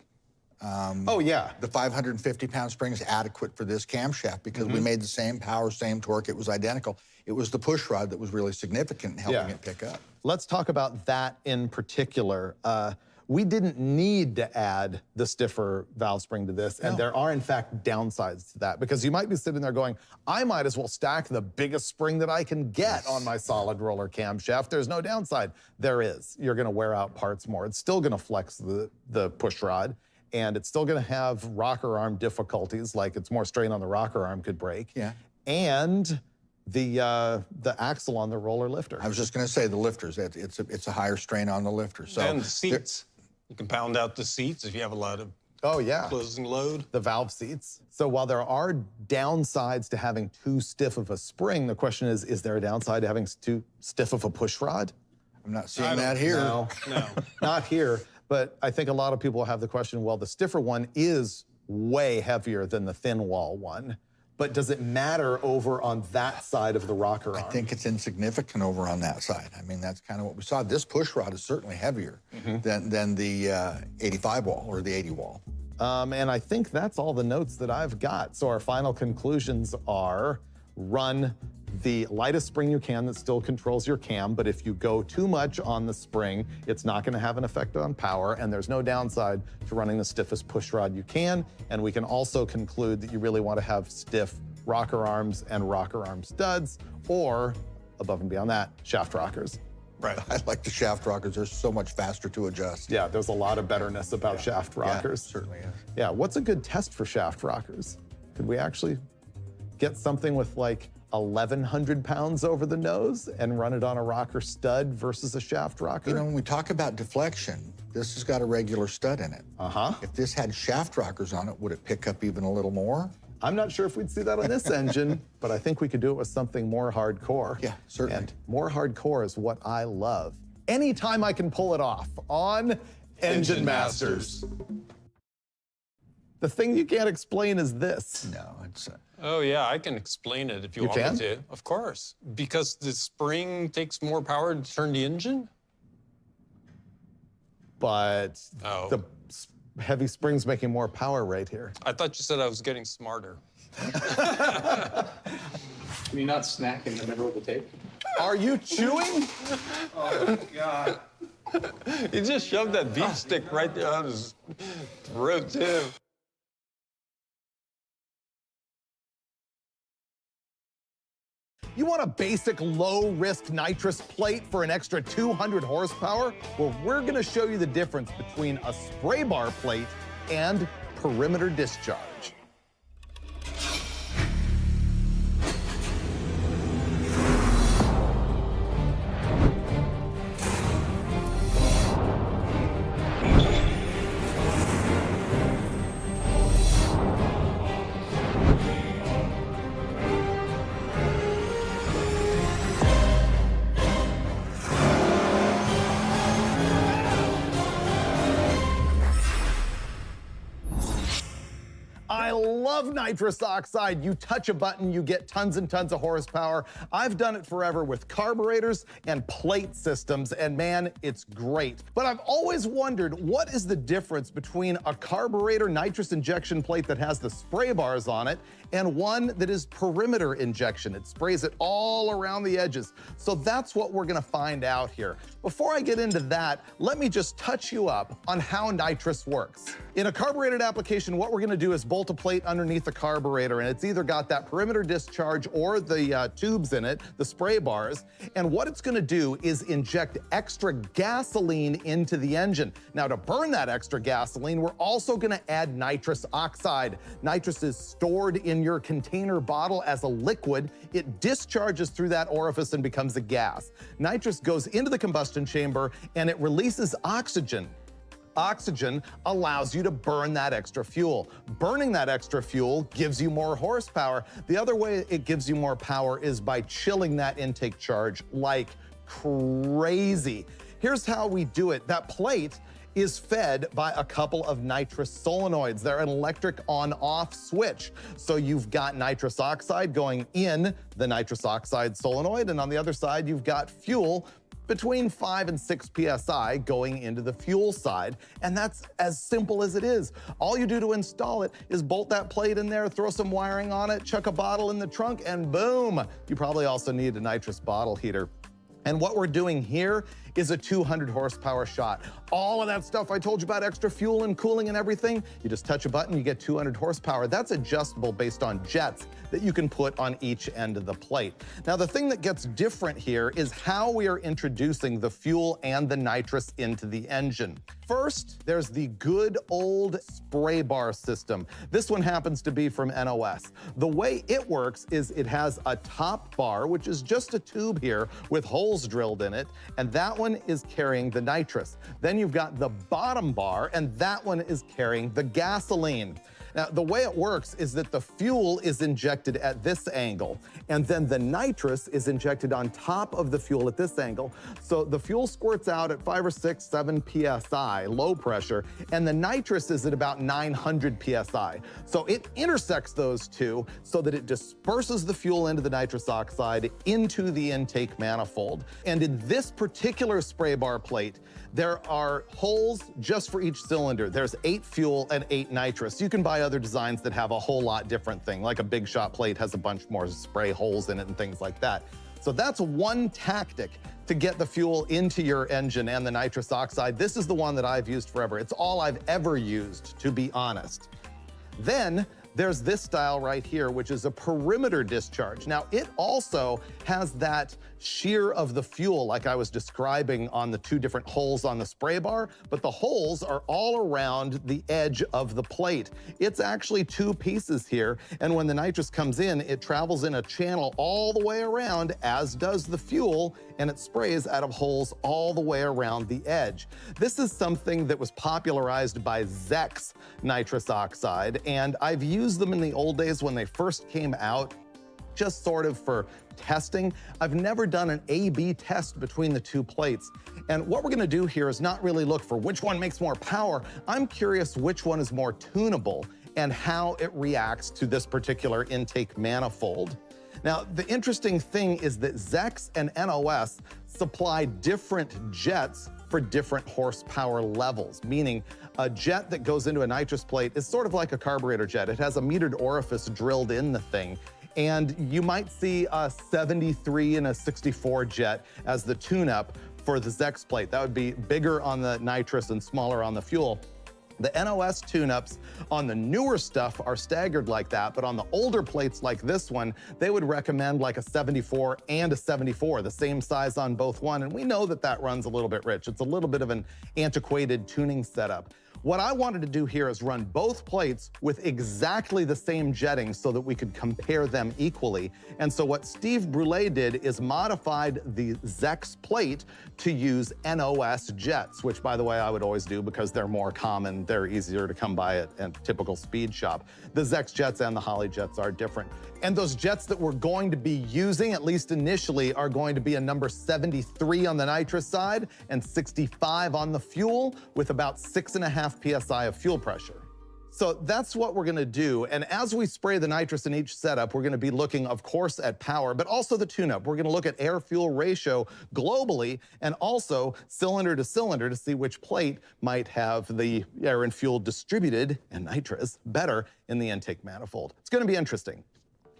Oh, yeah. The 550-pound spring is adequate for this camshaft because we made the same power, same torque. It was identical. It was the push rod that was really significant in helping it pick up. Let's talk about that in particular. We didn't need to add the stiffer valve spring to this, and there are, in fact, downsides to that, because you might be sitting there going, I might as well stack the biggest spring that I can get on my solid roller camshaft. There's no downside. There is. You're gonna wear out parts more. It's still gonna flex the push rod, and it's still gonna have rocker arm difficulties, like it's more strain on the rocker arm could break. Yeah. And the axle on the roller lifter. I was just going to say the lifters. It's a higher strain on the lifter. So And the seats. You can pound out the seats if you have a lot of closing load. The valve seats. So while there are downsides to having too stiff of a spring, the question is there a downside to having too stiff of a push rod? I'm not seeing that here. No, not here. But I think a lot of people have the question, well, the stiffer one is way heavier than the thin wall one. But does it matter over on that side of the rocker arm? I think it's insignificant over on that side. I mean, that's kind of what we saw. This push rod is certainly heavier than the 85 wall or the 80 wall. And I think that's all the notes that I've got. So our final conclusions are run the lightest spring you can that still controls your cam, but if you go too much on the spring, it's not gonna have an effect on power, and there's no downside to running the stiffest push rod you can. And we can also conclude that you really want to have stiff rocker arms and rocker arm studs, or above and beyond that, shaft rockers. Right. I like the shaft rockers. They're so much faster to adjust. Yeah, there's a lot of betterness about shaft rockers. Yeah, certainly is. Yeah, what's a good test for shaft rockers? Could we actually get something with like 1,100 pounds over the nose and run it on a rocker stud versus a shaft rocker? You know, when we talk about deflection, this has got a regular stud in it. Uh-huh. If this had shaft rockers on it, would it pick up even a little more? I'm not sure if we'd see that on this engine, but I think we could do it with something more hardcore. Yeah, certainly. And more hardcore is what I love. Anytime I can pull it off on Engine Masters. The thing you can't explain is this. No, it's... Oh, yeah, I can explain it if you want can? me to. Of course. Because the spring takes more power to turn the engine? But Oh. the heavy spring's making more power right here. I thought you said I was getting smarter. Can you not snack in the middle of the tape? Are you chewing? Oh, God. He just shoved that beef stick right there on his throat, too. You want a basic low-risk nitrous plate for an extra 200 horsepower? Well, we're gonna show you the difference between a spray bar plate and perimeter discharge. I love nitrous oxide. You touch a button, you get tons and tons of horsepower. I've done it forever with carburetors and plate systems, and man, it's great. But I've always wondered, what is the difference between a carburetor nitrous injection plate that has the spray bars on it and one that is perimeter injection? It sprays it all around the edges. So that's what we're gonna find out here. Before I get into that, let me just touch you up on how nitrous works. In a carbureted application, what we're gonna do is bolt a plate underneath the carburetor, and it's either got that perimeter discharge or the tubes in it, the spray bars, and what it's gonna do is inject extra gasoline into the engine. Now, to burn that extra gasoline, we're also gonna add nitrous oxide. Nitrous is stored in your container bottle as a liquid. It discharges through that orifice and becomes a gas. Nitrous goes into the combustion chamber and it releases oxygen. Oxygen allows you to burn that extra fuel. Burning that extra fuel gives you more horsepower. The other way it gives you more power is by chilling that intake charge like crazy. Here's how we do it. That plate is fed by a couple of nitrous solenoids. They're an electric on-off switch. So you've got nitrous oxide going in the nitrous oxide solenoid, and on the other side, you've got fuel between 5 and 6 PSI going into the fuel side, and that's as simple as it is. All you do to install it is bolt that plate in there, throw some wiring on it, chuck a bottle in the trunk, and boom! You probably also need a nitrous bottle heater. And what we're doing here is a 200 horsepower shot. All of that stuff I told you about, extra fuel and cooling and everything, you just touch a button, you get 200 horsepower. That's adjustable based on jets that you can put on each end of the plate. Now, the thing that gets different here is how we are introducing the fuel and the nitrous into the engine. First, there's the good old spray bar system. This one happens to be from NOS. The way it works is it has a top bar, which is just a tube here with holes drilled in it, and that one is carrying the nitrous. Then you've got the bottom bar, and that one is carrying the gasoline. Now, the way it works is that the fuel is injected at this angle, and then the nitrous is injected on top of the fuel at this angle. So the fuel squirts out at 5 or 6, 7 PSI, low pressure, and the nitrous is at about 900 PSI. So it intersects those two so that it disperses the fuel into the nitrous oxide into the intake manifold. And in this particular spray bar plate, there are holes just for each cylinder. There's 8 fuel and 8 nitrous. You can buy other designs that have a whole lot different thing, like a big shot plate has a bunch more spray holes in it and things like that. So that's one tactic to get the fuel into your engine and the nitrous oxide. This is the one that I've used forever. It's all I've ever used, to be honest. Then There's this style right here, which is a perimeter discharge. Now, it also has that shear of the fuel like I was describing on the two different holes on the spray bar, but the holes are all around the edge of the plate. It's actually two pieces here, and when the nitrous comes in, it travels in a channel all the way around, as does the fuel, and it sprays out of holes all the way around the edge. This is something that was popularized by Zex nitrous oxide, and I've used them in the old days when they first came out, just sort of for testing. I've never done an A/B test between the two plates. And what we're gonna do here is not really look for which one makes more power. I'm curious which one is more tunable and how it reacts to this particular intake manifold. Now, the interesting thing is that Zex and NOS supply different jets for different horsepower levels, meaning a jet that goes into a nitrous plate is sort of like a carburetor jet. It has a metered orifice drilled in the thing. And you might see a 73 and a 64 jet as the tune-up for the Zex plate. That would be bigger on the nitrous and smaller on the fuel. The NOS tune-ups on the newer stuff are staggered like that, but on the older plates like this one, they would recommend like a 74 and a 74, the same size on both one, and we know that that runs a little bit rich. It's a little bit of an antiquated tuning setup. What I wanted to do here is run both plates with exactly the same jetting so that we could compare them equally. And so what Steve Brule did is modified the Zex plate to use NOS jets, which by the way, I would always do because they're more common, they're easier to come by at a typical speed shop. The Zex jets and the Holley jets are different. And those jets that we're going to be using, at least initially, are going to be a number 73 on the nitrous side and 65 on the fuel, with about 6.5 PSI of fuel pressure. So that's what we're gonna do. And as we spray the nitrous in each setup, we're gonna be looking, of course, at power, but also the tune-up. We're gonna look at air-fuel ratio globally, and also cylinder to cylinder to see which plate might have the air and fuel distributed, and nitrous, better in the intake manifold. It's gonna be interesting.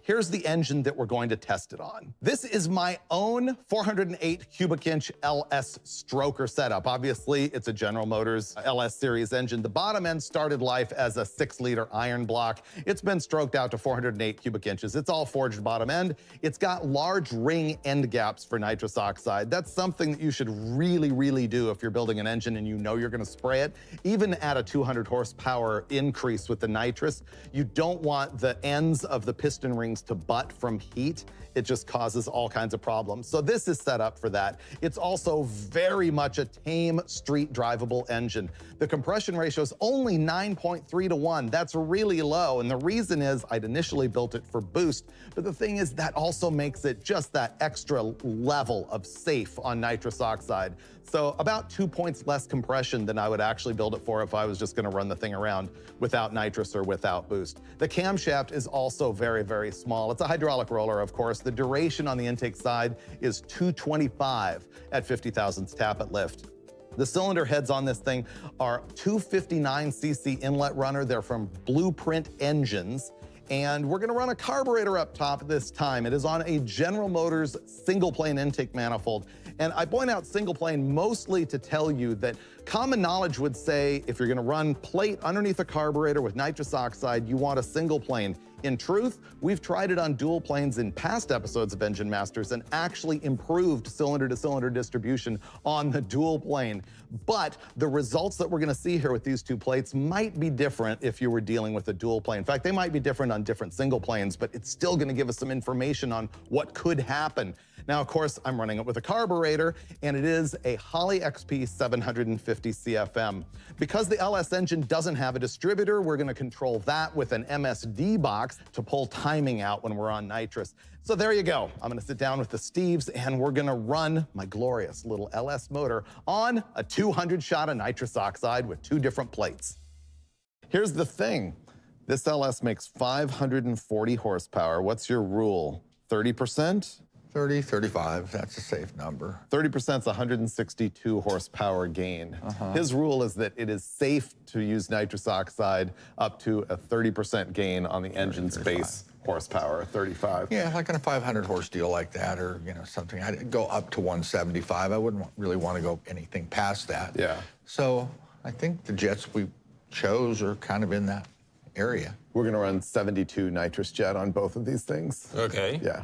Here's the engine that we're going to test it on. This is my own 408 cubic inch LS stroker setup. Obviously, it's a General Motors LS series engine. The bottom end started life as a 6-liter iron block. It's been stroked out to 408 cubic inches. It's all forged bottom end. It's got large ring end gaps for nitrous oxide. That's something that you should really do if you're building an engine and you know you're gonna spray it. Even at a 200 horsepower increase with the nitrous, you don't want the ends of the piston rings to butt from heat. It just causes all kinds of problems. So this is set up for that. It's also very much a tame street drivable engine. The compression ratio is only 9.3 to 1. That's really low. And the reason is I'd initially built it for boost, but the thing is that also makes it just that extra level of safe on nitrous oxide. So about 2 points less compression than I would actually build it for if I was just gonna run the thing around without nitrous or without boost. The camshaft is also very small. It's a hydraulic roller, of course. The duration on the intake side is 225 at 50 thousandths tappet lift. The cylinder heads on this thing are 259cc inlet runner. They're from Blueprint Engines. And we're gonna run a carburetor up top this time. It is on a General Motors single plane intake manifold. And I point out single plane mostly to tell you that common knowledge would say if you're gonna run plate underneath a carburetor with nitrous oxide, you want a single plane. In truth, we've tried it on dual planes in past episodes of Engine Masters and actually improved cylinder to cylinder distribution on the dual plane. But the results that we're gonna see here with these two plates might be different if you were dealing with a dual plane. In fact, they might be different on different single planes, but it's still gonna give us some information on what could happen. Now, of course, I'm running it with a carburetor, and it is a Holley XP 750 CFM. Because the LS engine doesn't have a distributor, we're gonna control that with an MSD box to pull timing out when we're on nitrous. So there you go. I'm gonna sit down with the Steves, and we're gonna run my glorious little LS motor on a 200 shot of nitrous oxide with 2 different plates. Here's the thing. This LS makes 540 horsepower. What's your rule? 30%? 30, 35, that's a safe number. 30% is 162 horsepower gain. His rule is that it is safe to use nitrous oxide up to a 30% gain on the engine's base horsepower, 35. Yeah, like on a 500 horse deal like that, or something, I'd go up to 175. I wouldn't really want to go anything past that. Yeah. So I think the jets we chose are kind of in that area. We're gonna run 72 nitrous jet on both of these things. Okay. Yeah,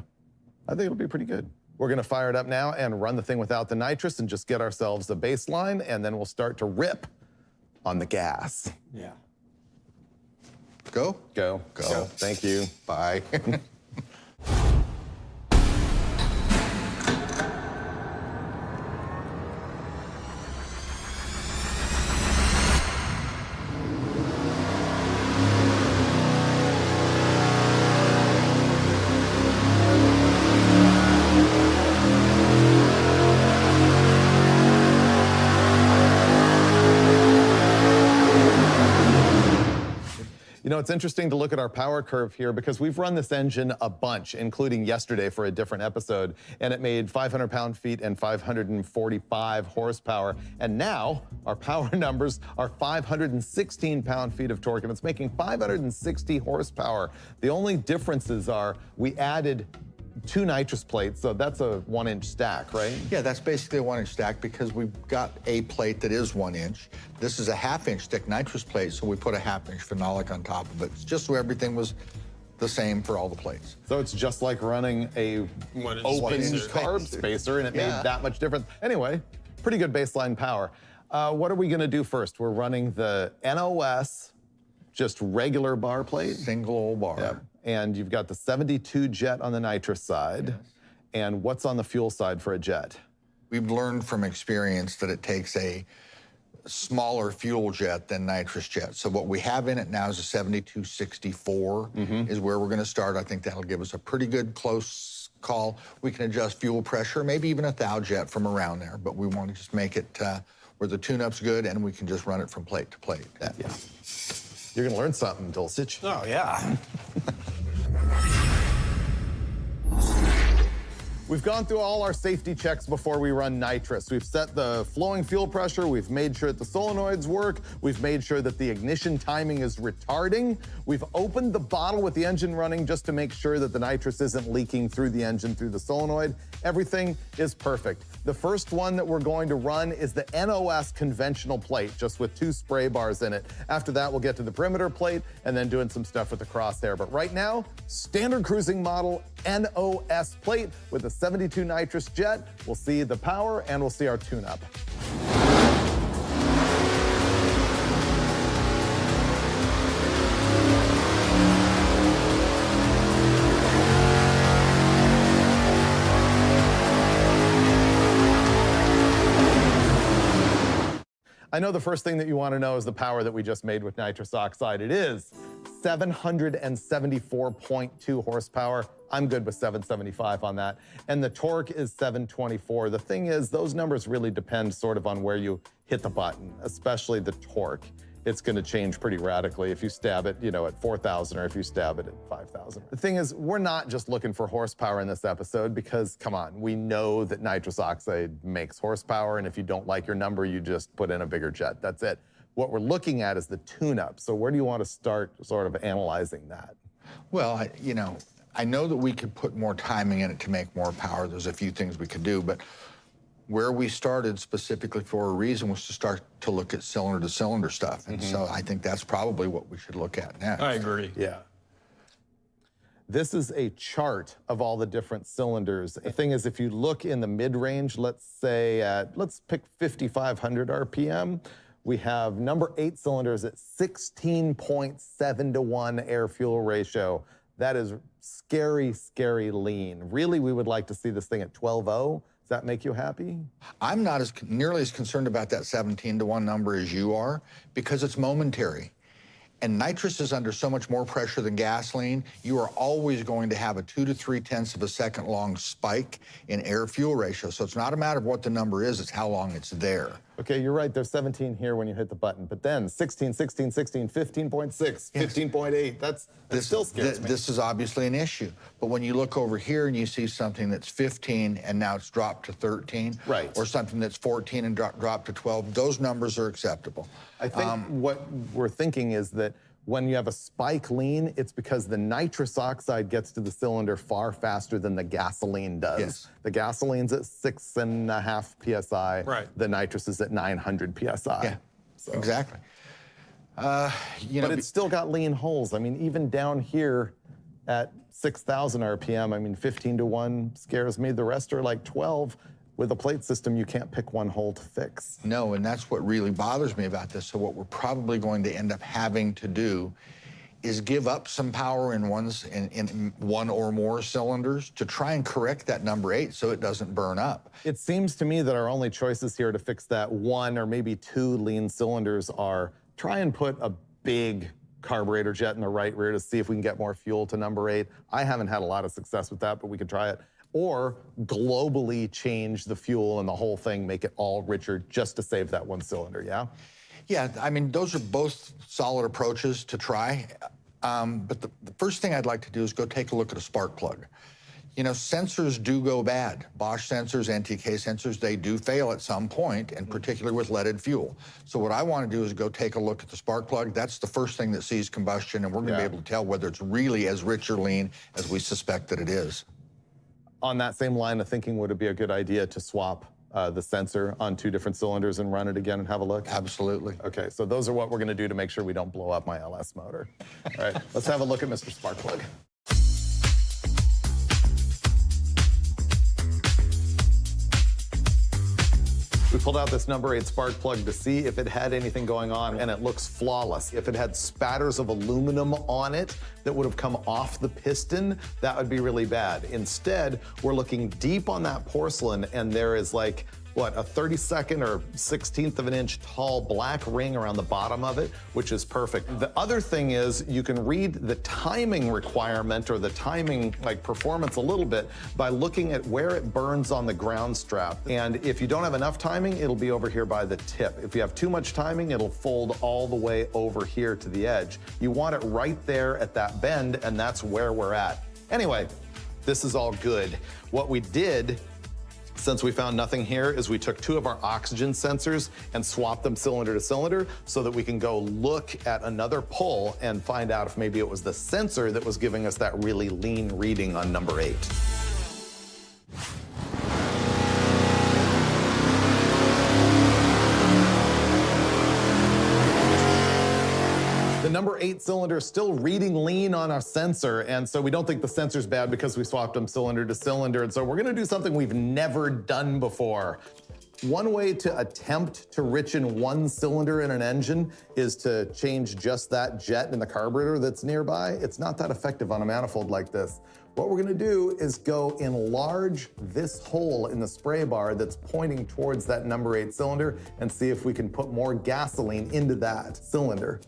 I think it'll be pretty good. We're gonna fire it up now and run the thing without the nitrous and just get ourselves a baseline, and then we'll start to rip on the gas. Yeah. Go? Go. Go. Thank you. Bye. You know, it's interesting to look at our power curve here because we've run this engine a bunch, including yesterday for a different episode, and it made 500 pound-feet and 545 horsepower. And now our power numbers are 516 pound-feet of torque, and it's making 560 horsepower. The only differences are we added 2 nitrous plates, so that's a 1-inch stack, right? Yeah, that's basically a 1-inch stack because we've got a plate that is 1 inch. This is a 1/2-inch thick nitrous plate, so we put a 1/2-inch phenolic on top of it. It's just so everything was the same for all the plates. So it's just like running a 1-inch open spacer. carb spacer, and it Yeah. made that much difference. Anyway, pretty good baseline power. What are we gonna do first? We're running the NOS, just regular bar plate. Single old bar. Yep. And you've got the 72 jet on the nitrous side. Yes. And what's on the fuel side for a jet? We've learned from experience that it takes a smaller fuel jet than nitrous jet. So what we have in it now is a 7264 is where we're gonna start. I think that'll give us a pretty good close call. We can adjust fuel pressure, maybe even a thou jet from around there, but we wanna just make it where the tune-up's good and we can just run it from plate to plate. Yeah. You're gonna learn something, Dulcich. Oh, yeah. We've gone through all our safety checks before we run nitrous. We've set the flowing fuel pressure, we've made sure that the solenoids work, we've made sure that the ignition timing is retarding. We've opened the bottle with the engine running just to make sure that the nitrous isn't leaking through the engine, through the solenoid. Everything is perfect. The first one that we're going to run is the NOS conventional plate, just with 2 spray bars in it. After that, we'll get to the perimeter plate and then doing some stuff with the crosshair. But right now, standard cruising model NOS plate with a 72 nitrous jet. We'll see the power and we'll see our tune-up. I know the first thing that you want to know is the power that we just made with nitrous oxide. It is 774.2 horsepower. I'm good with 775 on that. And the torque is 724. The thing is, those numbers really depend sort of on where you hit the button, especially the torque. It's going to change pretty radically if you stab it, you know, at 4,000 or if you stab it at 5,000. The thing is, we're not just looking for horsepower in this episode because, come on, we know that nitrous oxide makes horsepower, and if you don't like your number, you just put in a bigger jet. That's it. What we're looking at is the tune-up. So where do you want to start sort of analyzing that? Well, I know that we could put more timing in it to make more power. There's a few things we could do, but where we started specifically for a reason was to start to look at cylinder-to-cylinder stuff. And so I think that's probably what we should look at next. I agree. Yeah. This is a chart of all the different cylinders. The thing is, if you look in the mid-range, let's pick 5,500 RPM, we have number 8 cylinders at 16.7 to 1 air-fuel ratio. That is scary, scary lean. Really, we would like to see this thing at 12.0. Does that make you happy? I'm not nearly as concerned about that 17 to 1 number as you are because it's momentary. And nitrous is under so much more pressure than gasoline, you are always going to have a 2 to 3/10 of a second long spike in air-fuel ratio. So it's not a matter of what the number is, it's how long it's there. Okay, you're right, there's 17 here when you hit the button, but then 16, 16, 16, 15.6, 15.8, that still scares me. This is obviously an issue. But when you look over here and you see something that's 15 and now it's dropped to 13, right, or something that's 14 and dropped to 12, those numbers are acceptable. I think what we're thinking is that when you have a spike lean, it's because the nitrous oxide gets to the cylinder far faster than the gasoline does. Yes. The gasoline's at 6.5 PSI. Right. The nitrous is at 900 PSI. Yeah, exactly. You know, But it's still got lean holes. I mean, even down here at 6,000 RPM, I mean, 15 to 1 scares me. The rest are like 12. With a plate system, you can't pick one hole to fix. no, and that's what really bothers me about this. So what we're probably going to end up having to do is give up some power in one or more cylinders to try and correct that number 8 so it doesn't burn up. It seems to me that our only choices here to fix that 1 or maybe 2 lean cylinders are try and put a big carburetor jet in the right rear to see if we can get more fuel to number 8. I haven't had a lot of success with that, but we could try it. Or globally change the fuel and the whole thing, make it all richer just to save that 1 cylinder, yeah? Yeah, I mean, those are both solid approaches to try. But the first thing I'd like to do is go take a look at a spark plug. You know, sensors do go bad. Bosch sensors, NTK sensors, they do fail at some point, and particularly with leaded fuel. So what I want to do is go take a look at the spark plug. That's the first thing that sees combustion, and we're going to be able to tell whether it's really as rich or lean as we suspect that it is. On that same line of thinking, would it be a good idea to swap the sensor on 2 different cylinders and run it again and have a look? Absolutely. Okay, so those are what we're gonna do to make sure we don't blow up my LS motor. All right, let's have a look at Mr. Sparkplug. We pulled out this number 8 spark plug to see if it had anything going on, and it looks flawless. If it had spatters of aluminum on it that would have come off the piston, that would be really bad. Instead, we're looking deep on that porcelain, and there is like, what, a 32nd or 16th of an inch tall black ring around the bottom of it, which is perfect. The other thing is you can read the timing requirement or the timing like performance a little bit by looking at where it burns on the ground strap. And if you don't have enough timing, it'll be over here by the tip. If you have too much timing, it'll fold all the way over here to the edge. You want it right there at that bend, and that's where we're at. Anyway, this is all good. What we did, since we found nothing here, is we took 2 of our oxygen sensors and swapped them cylinder to cylinder so that we can go look at another pull and find out if maybe it was the sensor that was giving us that really lean reading on number 8. The number 8 cylinder is still reading lean on our sensor, and so we don't think the sensor's bad because we swapped them cylinder to cylinder, and so we're gonna do something we've never done before. One way to attempt to richen 1 cylinder in an engine is to change just that jet in the carburetor that's nearby. It's not that effective on a manifold like this. What we're gonna do is go enlarge this hole in the spray bar that's pointing towards that number 8 cylinder and see if we can put more gasoline into that cylinder.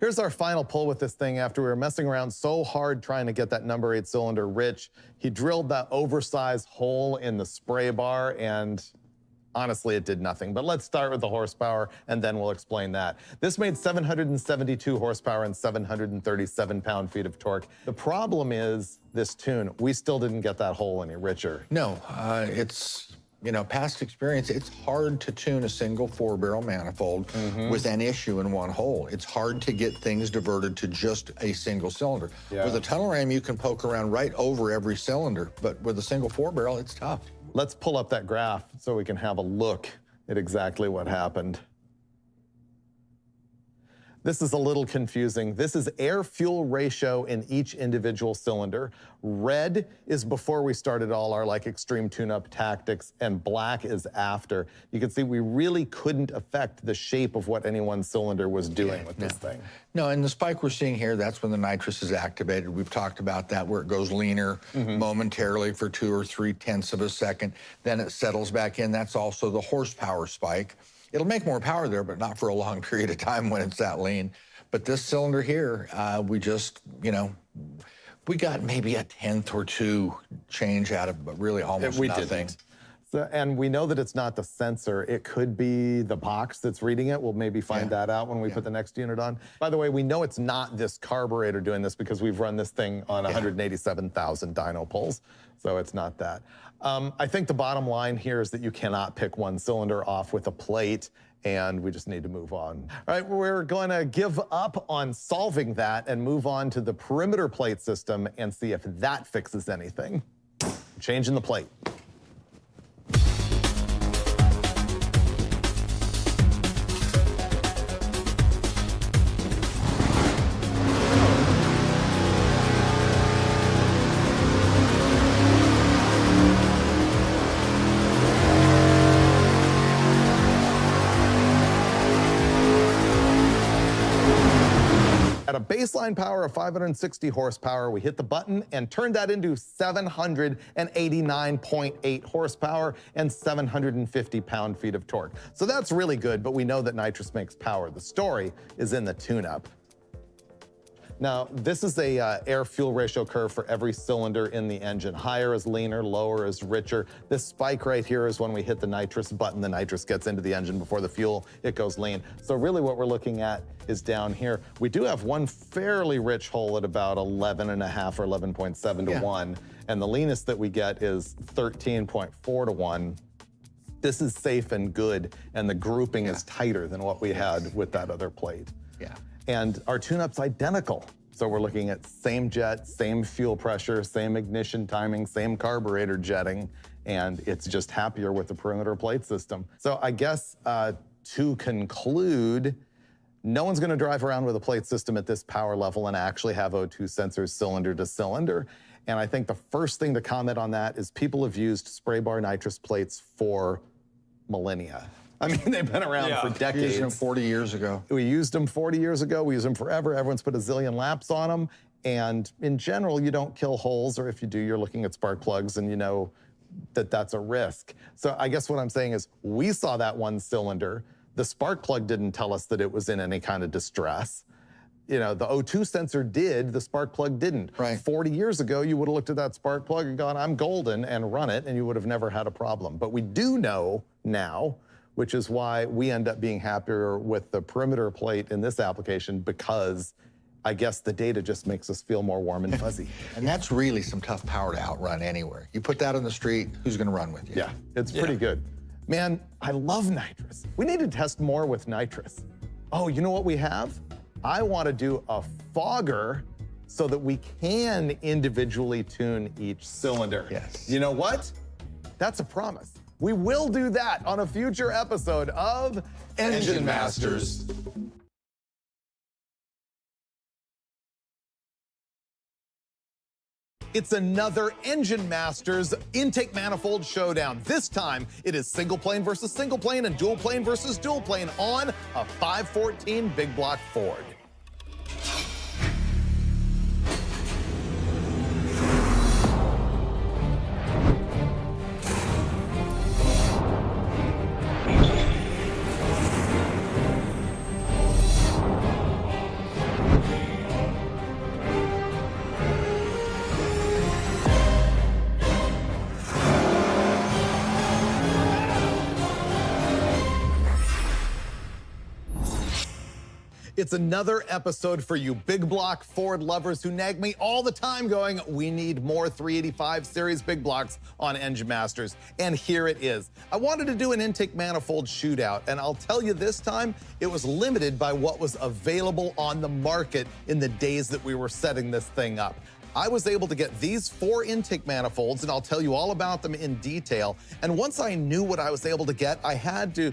Here's our final pull with this thing after we were messing around so hard trying to get that number 8 cylinder rich. He drilled that oversized hole in the spray bar, and honestly, it did nothing. But let's start with the horsepower, and then we'll explain that. This made 772 horsepower and 737 pound-feet of torque. The problem is this tune. We still didn't get that hole any richer. No, it's, you know, past experience, it's hard to tune a single 4-barrel manifold with an issue in one hole. It's hard to get things diverted to just a single cylinder. With a tunnel ram, you can poke around right over every cylinder, but with a single 4-barrel, it's tough. Let's pull up that graph so we can have a look at exactly what happened. This is a little confusing. This is air-fuel ratio in each individual cylinder. Red is before we started all our like extreme tune-up tactics, and black is after. You can see we really couldn't affect the shape of what any one cylinder was doing with this thing. No, and the spike we're seeing here, that's when the nitrous is activated. We've talked about that, where it goes leaner momentarily for 2 or 3/10 of a second. Then it settles back in. That's also the horsepower spike. It'll make more power there, but not for a long period of time when it's that lean. But this cylinder here, we just, you know, we got maybe a 1/10 or 2 change out of, but really almost nothing. Didn't. So, and we know that it's not the sensor. It could be the box that's reading it. We'll maybe find that out when we put the next unit on. By the way, we know it's not this carburetor doing this because we've run this thing on 187,000 dyno pulls. So it's not that. I think the bottom line here is that you cannot pick one cylinder off with a plate, and we just need to move on. All right, we're going to give up on solving that and move on to the perimeter plate system and see if that fixes anything. Changing the plate. At a baseline power of 560 horsepower, we hit the button and turned that into 789.8 horsepower and 750 pound-feet of torque. So that's really good, but we know that nitrous makes power. The story is in the tune-up. Now, this is a air-fuel ratio curve for every cylinder in the engine. Higher is leaner, lower is richer. This spike right here is when we hit the nitrous button. The nitrous gets into the engine before the fuel, it goes lean. So really what we're looking at is down here. We do have one fairly rich hole at about 11.5 or 11.7 to 1, and the leanest that we get is 13.4 to 1. This is safe and good, and the grouping is tighter than what we had with that other plate. And our tune-up's identical. So we're looking at same jet, same fuel pressure, same ignition timing, same carburetor jetting, and it's just happier with the perimeter plate system. So I guess to conclude, no one's gonna drive around with a plate system at this power level and actually have O2 sensors cylinder to cylinder. And I think the first thing to comment on that is people have used spray bar nitrous plates for millennia. I mean, they've been around for decades. We used them 40 years ago. We used them 40 years ago. We use them forever. Everyone's put a zillion laps on them. And in general, you don't kill holes, or if you do, you're looking at spark plugs and you know that that's a risk. So I guess what I'm saying is we saw that one cylinder. The spark plug didn't tell us that it was in any kind of distress. You know, the O2 sensor did, the spark plug didn't. 40 years ago, you would have looked at that spark plug and gone, I'm golden, and run it, and you would have never had a problem. But we do know now, which is why we end up being happier with the perimeter plate in this application, because I guess the data just makes us feel more warm and fuzzy. And that's really some tough power to outrun anywhere. You put that on the street, who's gonna run with you? Yeah, it's pretty good. Man, I love nitrous. We need to test more with nitrous. Oh, you know what we have? I want to do a fogger so that we can individually tune each cylinder. Yes. You know what? That's a promise. We will do that on a future episode of Engine Masters. It's another Engine Masters intake manifold showdown. This time, it is single plane versus single plane and dual plane versus dual plane on a 514 big block Ford. It's another episode for you big block Ford lovers who nag me all the time going, we need more 385 series big blocks on Engine Masters. And here it is. I wanted to do an intake manifold shootout, and I'll tell you this time, it was limited by what was available on the market in the days that we were setting this thing up. I was able to get these 4 intake manifolds, and I'll tell you all about them in detail. And once I knew what I was able to get, I had to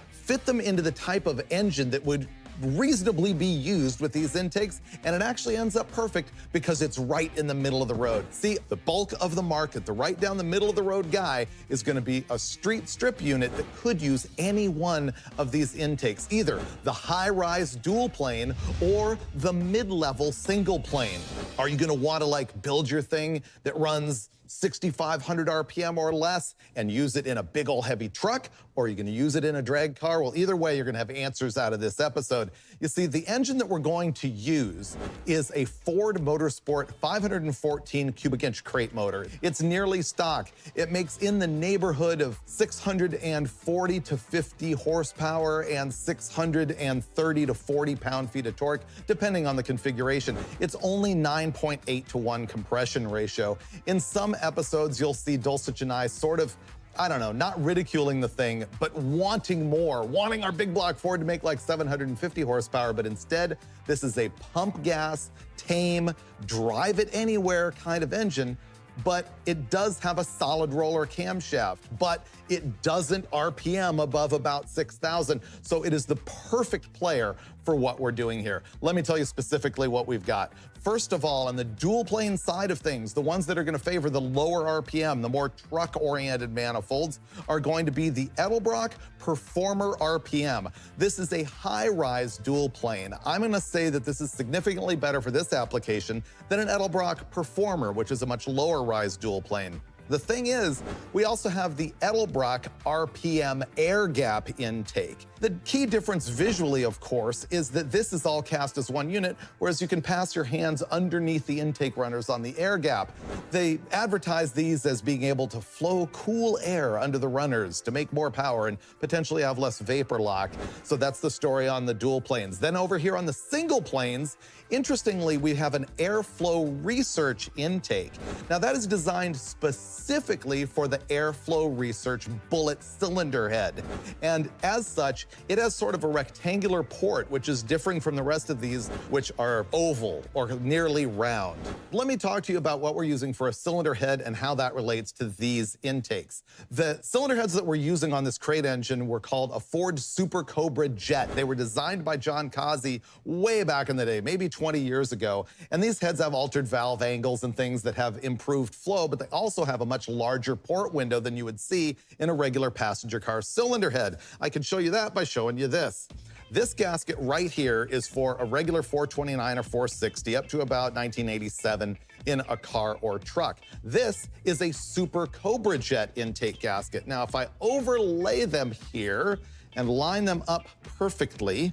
fit them into the type of engine that would reasonably be used with these intakes, and it actually ends up perfect because it's right in the middle of the road. See, the bulk of the market, the right down the middle of the road guy, is gonna be a street strip unit that could use any one of these intakes, either the high-rise dual plane or the mid-level single plane. Are you gonna wanna build your thing that runs 6,500 RPM or less and use it in a big old heavy truck, or you're gonna use it in a drag car? Well, either way, you're gonna have answers out of this episode. You see, the engine that we're going to use is a Ford Motorsport 514 cubic inch crate motor. It's nearly stock. It makes in the neighborhood of 640 to 50 horsepower and 630 to 40 pound-feet of torque, depending on the configuration. It's only 9.8 to 1 compression ratio. In some episodes, you'll see Dulcich and I sort of, I don't know, not ridiculing the thing, but wanting more, wanting our big block Ford to make like 750 horsepower, but instead, this is a pump gas, tame, drive it anywhere kind of engine, but it does have a solid roller camshaft, but it doesn't RPM above about 6,000. So it is the perfect player for what we're doing here. Let me tell you specifically what we've got. First of all, on the dual plane side of things, the ones that are gonna favor the lower RPM, the more truck-oriented manifolds, are going to be the Edelbrock Performer RPM. This is a high-rise dual plane. I'm gonna say that this is significantly better for this application than an Edelbrock Performer, which is a much lower rise dual plane. The thing is, we also have the Edelbrock RPM air gap intake. The key difference visually, of course, is that this is all cast as one unit, whereas you can pass your hands underneath the intake runners on the air gap. They advertise these as being able to flow cool air under the runners to make more power and potentially have less vapor lock. So that's the story on the dual planes. Then over here on the single planes, interestingly, we have an airflow research intake. Now that is designed specifically for the airflow research bullet cylinder head. And as such, it has sort of a rectangular port, which is differing from the rest of these, which are oval or nearly round. Let me talk to you about what we're using for a cylinder head and how that relates to these intakes. The cylinder heads that we're using on this crate engine were called a Ford Super Cobra Jet. They were designed by John Kazi way back in the day, maybe 20 years ago. And these heads have altered valve angles and things that have improved flow, but they also have a much larger port window than you would see in a regular passenger car cylinder head. I can show you that by showing you this. This gasket right here is for a regular 429 or 460 up to about 1987 in a car or truck. This is a Super Cobra Jet intake gasket. Now, if I overlay them here and line them up perfectly,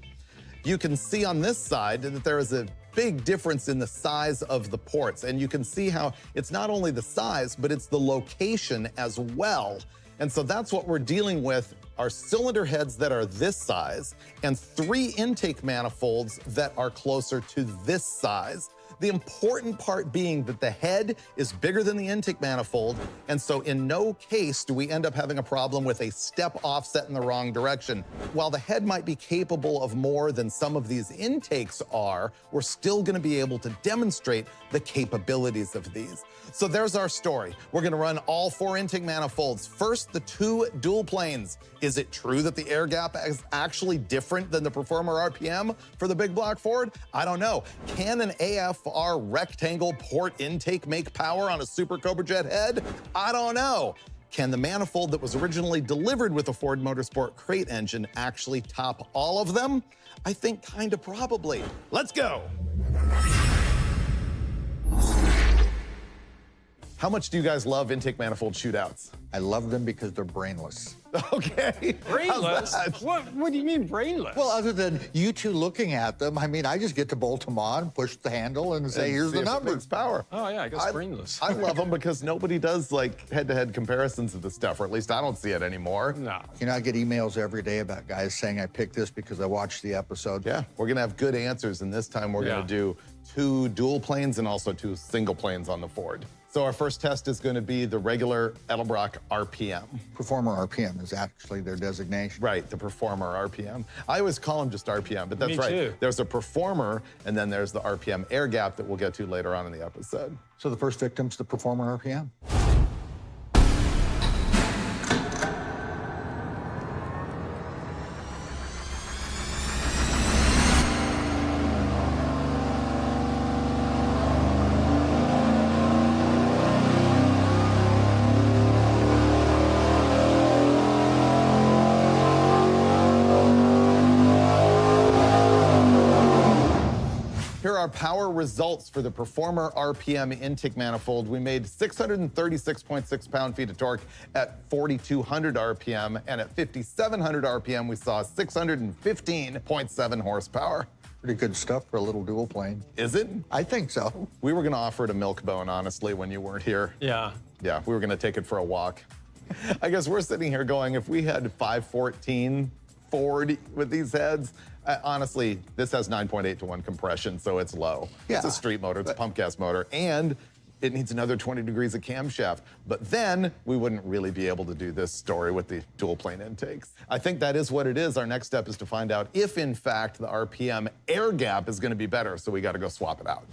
you can see on this side that there is a big difference in the size of the ports. And you can see how it's not only the size, but it's the location as well. And so that's what we're dealing with, are cylinder heads that are this size and 3 intake manifolds that are closer to this size. The important part being that the head is bigger than the intake manifold, and so in no case do we end up having a problem with a step offset in the wrong direction. While the head might be capable of more than some of these intakes are, we're still gonna be able to demonstrate the capabilities of these. So there's our story. We're gonna run all 4 intake manifolds. First, the 2 dual planes. Is it true that the air gap is actually different than the Performer RPM for the big block Ford? I don't know. Can an AFR rectangle port intake make power on a Super Cobra Jet head? I don't know. Can the manifold that was originally delivered with a Ford Motorsport crate engine actually top all of them? I think kinda probably. Let's go. How much do you guys love intake manifold shootouts? I love them because they're brainless. Okay. Brainless? What do you mean brainless? Well, other than you two looking at them, I mean, I just get to bolt them on, push the handle, and say, here's the numbers. Power. Oh, yeah, I guess brainless. I love them because nobody does like head-to-head comparisons of this stuff, or at least I don't see it anymore. No. You know, I get emails every day about guys saying I picked this because I watched the episode. Yeah, we're gonna have good answers, and this time we're gonna do 2 dual planes and also 2 single planes on the Ford. So our first test is going to be the regular Edelbrock RPM. Performer RPM is actually their designation. Right, the Performer RPM. I always call them just RPM, but that's Me right. too. There's a Performer, and then there's the RPM air gap that we'll get to later on in the episode. So the first victim's the Performer RPM. power results for the Performer RPM intake manifold. We made 636.6 pound-feet of torque at 4,200 RPM, and at 5,700 RPM, we saw 615.7 horsepower. Pretty good stuff for a little dual plane. Is it? I think so. We were gonna offer it a milk bone, honestly, when you weren't here. Yeah. Yeah, we were gonna take it for a walk. I guess we're sitting here going, if we had 514 Ford with these heads, honestly, this has 9.8 to 1 compression, so it's low. Yeah. It's a street motor, it's a pump gas motor, and it needs another 20 degrees of camshaft. But then we wouldn't really be able to do this story with the dual plane intakes. I think that is what it is. Our next step is to find out if, in fact, the RPM air gap is gonna be better, so we gotta go swap it out.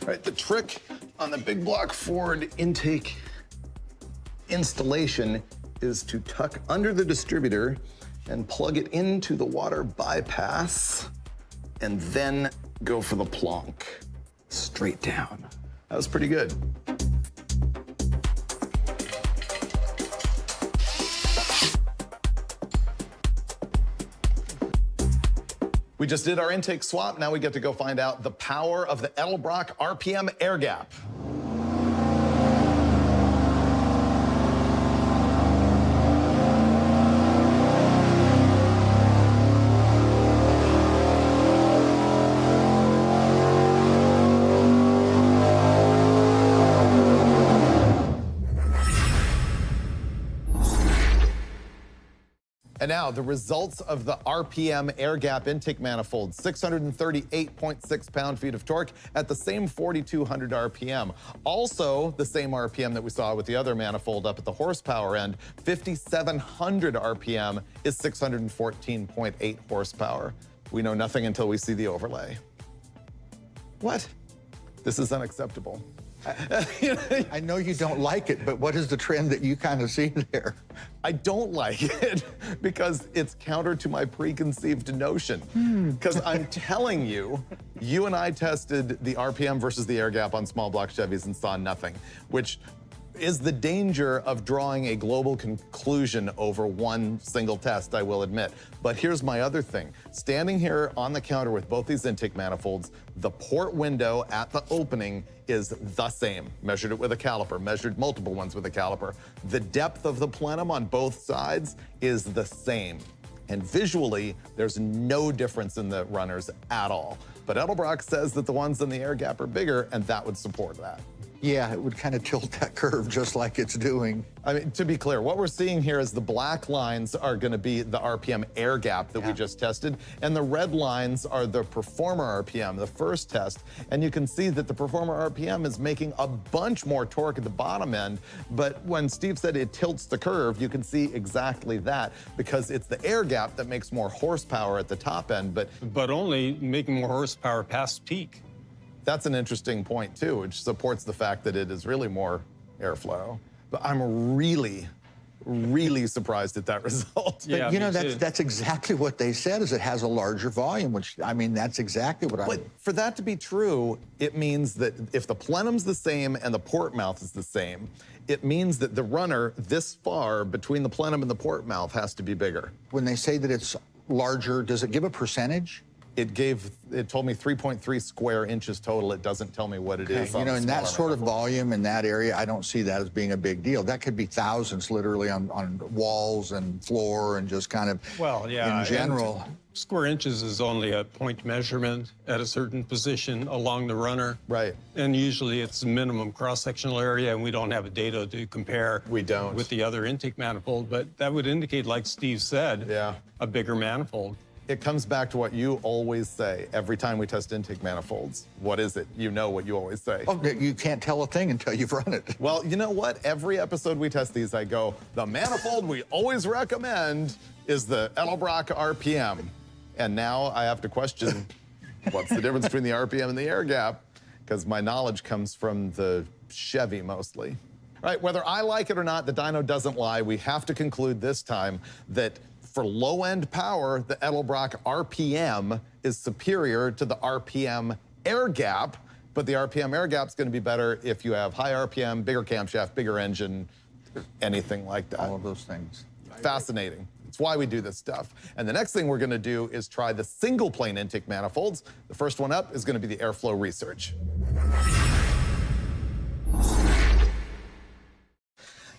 All right, the trick on the big block Ford intake installation is to tuck under the distributor and plug it into the water bypass and then go for the plonk straight down. That was pretty good. We just did our intake swap. Now we get to go find out the power of the Edelbrock RPM air gap. And now the results of the RPM air gap intake manifold, 638.6 pound-feet of torque at the same 4,200 RPM. Also the same RPM that we saw with the other manifold up at the horsepower end, 5,700 RPM is 614.8 horsepower. We know nothing until we see the overlay. What? This is unacceptable. I know you don't like it, but what is the trend that you kind of see there? I don't like it because it's counter to my preconceived notion. Because I'm telling you, you and I tested the RPM versus the air gap on small block Chevys and saw nothing, which is the danger of drawing a global conclusion over one single test, I will admit. But here's my other thing. Standing here on the counter with both these intake manifolds, the port window at the opening is the same. Measured it with a caliper, measured multiple ones with a caliper. The depth of the plenum on both sides is the same. And visually, there's no difference in the runners at all. But Edelbrock says that the ones in the air gap are bigger, and that would support that. Yeah, it would kind of tilt that curve just like it's doing. I mean, to be clear, what we're seeing here is the black lines are gonna be the RPM air gap that we just tested, and the red lines are the Performer RPM, the first test. And you can see that the Performer RPM is making a bunch more torque at the bottom end, but when Steve said it tilts the curve, you can see exactly that, because it's the air gap that makes more horsepower at the top end, But only making more horsepower past peak. that's an interesting point too, which supports the fact that it is really more airflow. But I'm really surprised at that result. Yeah, But you know, me too. that's exactly what they said, is it has a larger volume, which, I mean, that's exactly what But for that to be true, it means that if the plenum's the same and the port mouth is the same, it means that the runner this far between the plenum and the port mouth has to be bigger. When they say that it's larger, does it give a percentage? It told me 3.3 square inches total. It doesn't tell me what it is. You know, on in that smaller sort of manifold. volume in that area, I don't see that as being a big deal. That could be thousands literally on walls and floor and just kind of Well, yeah. in general. and square inches is only a point measurement at a certain position along the runner. Right. And usually it's minimum cross-sectional area, and we don't have a data to compare We don't. with the other intake manifold, but that would indicate, like Steve said, Yeah. a bigger manifold. It comes back to what you always say every time we test intake manifolds. What is it? You know what you always say. Oh, you can't tell a thing until you've run it. Well, you know what? Every episode we test these, I go, the manifold we always recommend is the Edelbrock RPM. And now I have to question, what's the difference between the RPM and the air gap? Because my knowledge comes from the Chevy mostly. All right, whether I like it or not, the dyno doesn't lie. We have to conclude this time that for low-end power, the Edelbrock RPM is superior to the RPM air gap, but the RPM air gap's gonna be better if you have high RPM, bigger camshaft, bigger engine, anything like that. All of those things. Fascinating. It's why we do this stuff. And the next thing we're gonna do is try the single plane intake manifolds. The first one up is gonna be the airflow research.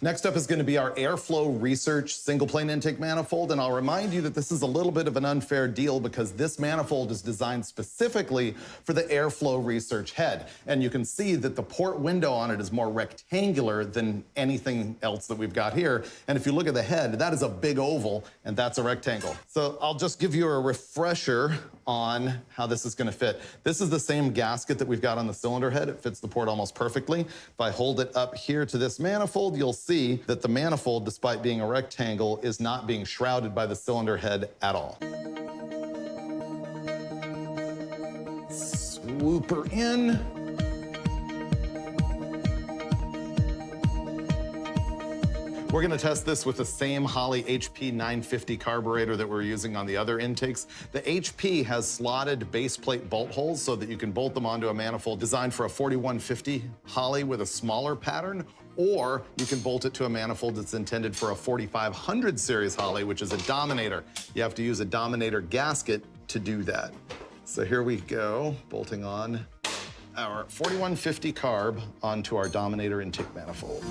Next up is going to be our airflow research single plane intake manifold, and I'll remind you that this is a little bit of an unfair deal because this manifold is designed specifically for the airflow research head. And you can see that the port window on it is more rectangular than anything else that we've got here. And if you look at the head, that is a big oval and that's a rectangle. So I'll just give you a refresher on how this is going to fit. This is the same gasket that we've got on the cylinder head. It fits the port almost perfectly. If I hold it up here to this manifold, you'll see that the manifold, despite being a rectangle, is not being shrouded by the cylinder head at all. Swoop her in. We're gonna test this with the same Holley HP 950 carburetor that we're using on the other intakes. The HP has slotted base plate bolt holes so that you can bolt them onto a manifold designed for a 4150 Holley with a smaller pattern, or you can bolt it to a manifold that's intended for a 4500 series Holley, which is a Dominator. You have to use a Dominator gasket to do that. So here we go, bolting on our 4150 carb onto our Dominator intake manifold.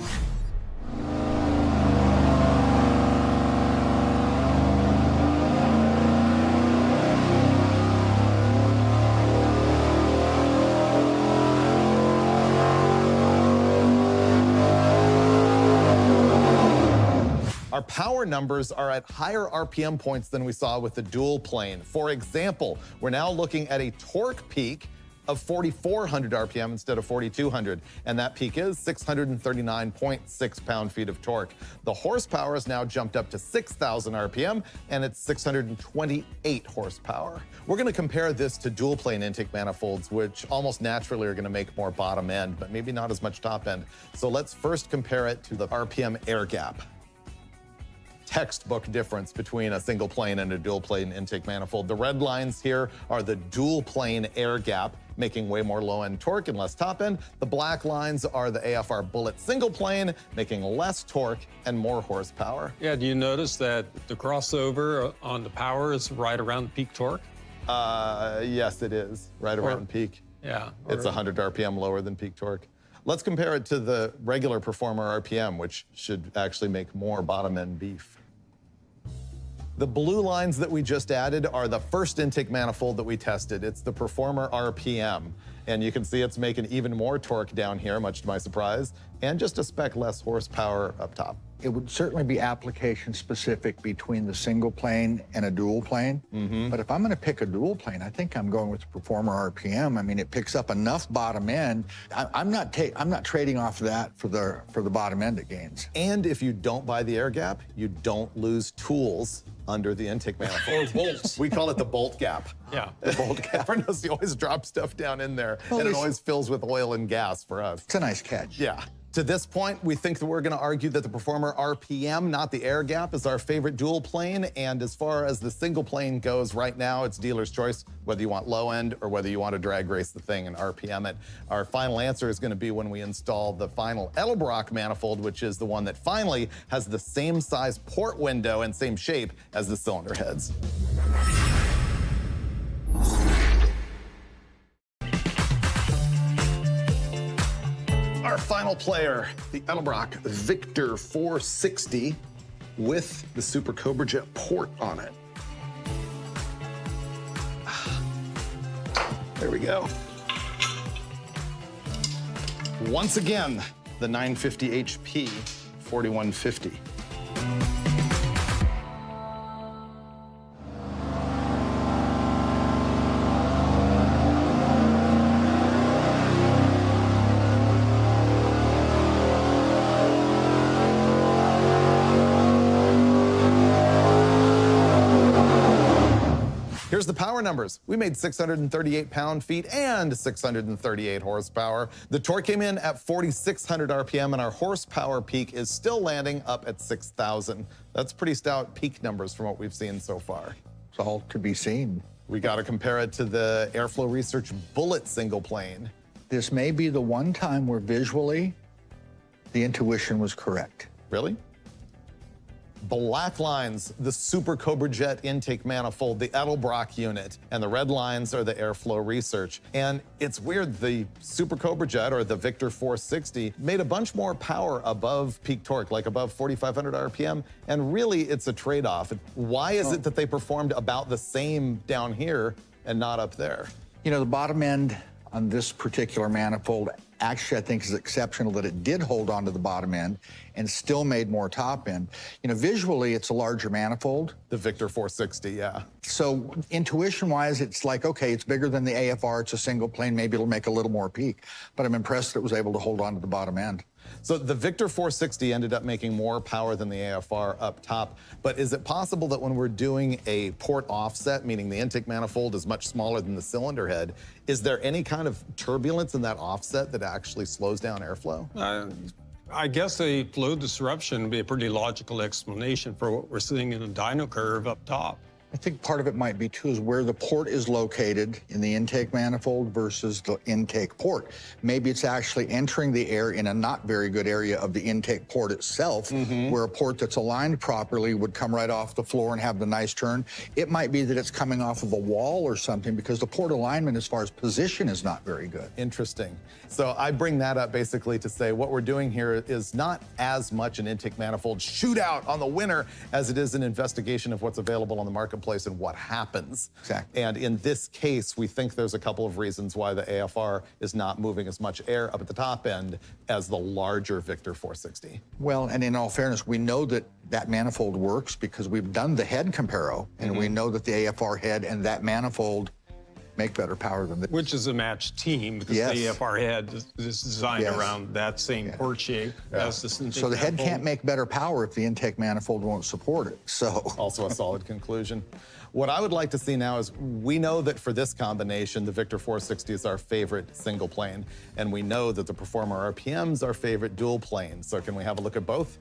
Our power numbers are at higher RPM points than we saw with the dual plane. For example, we're now looking at a torque peak of 4,400 RPM instead of 4,200, and that peak is 639.6 pound-feet of torque. The horsepower has now jumped up to 6,000 RPM, and it's 628 horsepower. We're gonna compare this to dual plane intake manifolds, which almost naturally are gonna make more bottom end, but maybe not as much top end. So let's first compare it to the RPM air gap. Textbook difference between a single plane and a dual plane intake manifold. The red lines here are the dual plane air gap, making way more low end torque and less top end. The black lines are the AFR Bullet single plane, making less torque and more horsepower. Yeah, do you notice that the crossover on the power is right around peak torque? Yes, it is, right around peak. Yeah. It's 100 RPM lower than peak torque. Let's compare it to the regular Performer RPM, which should actually make more bottom end beef. The blue lines that we just added are the first intake manifold that we tested. It's the Performer RPM. And you can see it's making even more torque down here, much to my surprise, and just a speck less horsepower up top. It would certainly be application specific between the single plane and a dual plane. But if I'm gonna pick a dual plane, I think I'm going with the Performer RPM. I mean, it picks up enough bottom end. I'm not trading off of that for the bottom end it gains. And if you don't buy the air gap, you don't lose tools under the intake manifold. Or bolts. We call it the bolt gap. Yeah. The bolt gap. Everyone knows you always drop stuff down in there, Well, and it it's- always fills with oil and gas for us. It's a nice catch. Yeah. To this point, we think that we're gonna argue that the Performer RPM, not the air gap, is our favorite dual plane. And as far as the single plane goes right now, it's dealer's choice, whether you want low end or whether you want to drag race the thing and RPM it. Our final answer is gonna be when we install the final Edelbrock manifold, which is the one that finally has the same size port window and same shape as the cylinder heads. Our final player, the Edelbrock Victor 460 with the Super Cobra Jet port on it. There we go. Once again, the 950 HP 4150. Here's the power numbers. We made 638 pound-feet and 638 horsepower. The torque came in at 4,600 RPM, and our horsepower peak is still landing up at 6,000. That's pretty stout peak numbers from what we've seen so far. It's all to be seen. We got to compare it to the Airflow Research Bullet single plane. This may be the one time where visually the intuition was correct. Really? Black lines, the Super Cobra Jet intake manifold, the Edelbrock unit, and the red lines are the airflow research. And it's weird, the Super Cobra Jet, or the Victor 460, made a bunch more power above peak torque, like above 4,500 RPM, and really it's a trade-off. Why is it that they performed about the same down here and not up there? You know, the bottom end on this particular manifold actually I think is exceptional that it did hold on to the bottom end and still made more top end. You know, visually it's a larger manifold. The Victor 460, yeah. So intuition-wise, it's like, okay, it's bigger than the AFR, it's a single plane, maybe it'll make a little more peak. But I'm impressed that it was able to hold on to the bottom end. So the Victor 460 ended up making more power than the AFR up top, but is it possible that when we're doing a port offset, meaning the intake manifold is much smaller than the cylinder head, is there any kind of turbulence in that offset that actually slows down airflow? I guess a flow disruption would be a pretty logical explanation for what we're seeing in a dyno curve up top. I think part of it might be, too, is where the port is located in the intake manifold versus the intake port. Maybe it's actually entering the air in a not very good area of the intake port itself, where a port that's aligned properly would come right off the floor and have the nice turn. It might be that it's coming off of a wall or something because the port alignment as far as position is not very good. Interesting. So I bring that up basically to say what we're doing here is not as much an intake manifold shootout on the winner as it is an investigation of what's available on the marketplace and what happens. Exactly. And in this case, we think there's a couple of reasons why the AFR is not moving as much air up at the top end as the larger Victor 460. Well, and in all fairness, we know that that manifold works because we've done the head comparo, and we know that the AFR head and that manifold make better power than this. Which is a matched team because Yes. the AFR head is designed Yes. around that same port shape as this intake So the head manifold. can't make better power if the intake manifold won't support it. So Also a solid conclusion. What I would like to see now is we know that for this combination, the Victor 460 is our favorite single plane, and we know that the Performer RPM is our favorite dual plane. So can we have a look at both?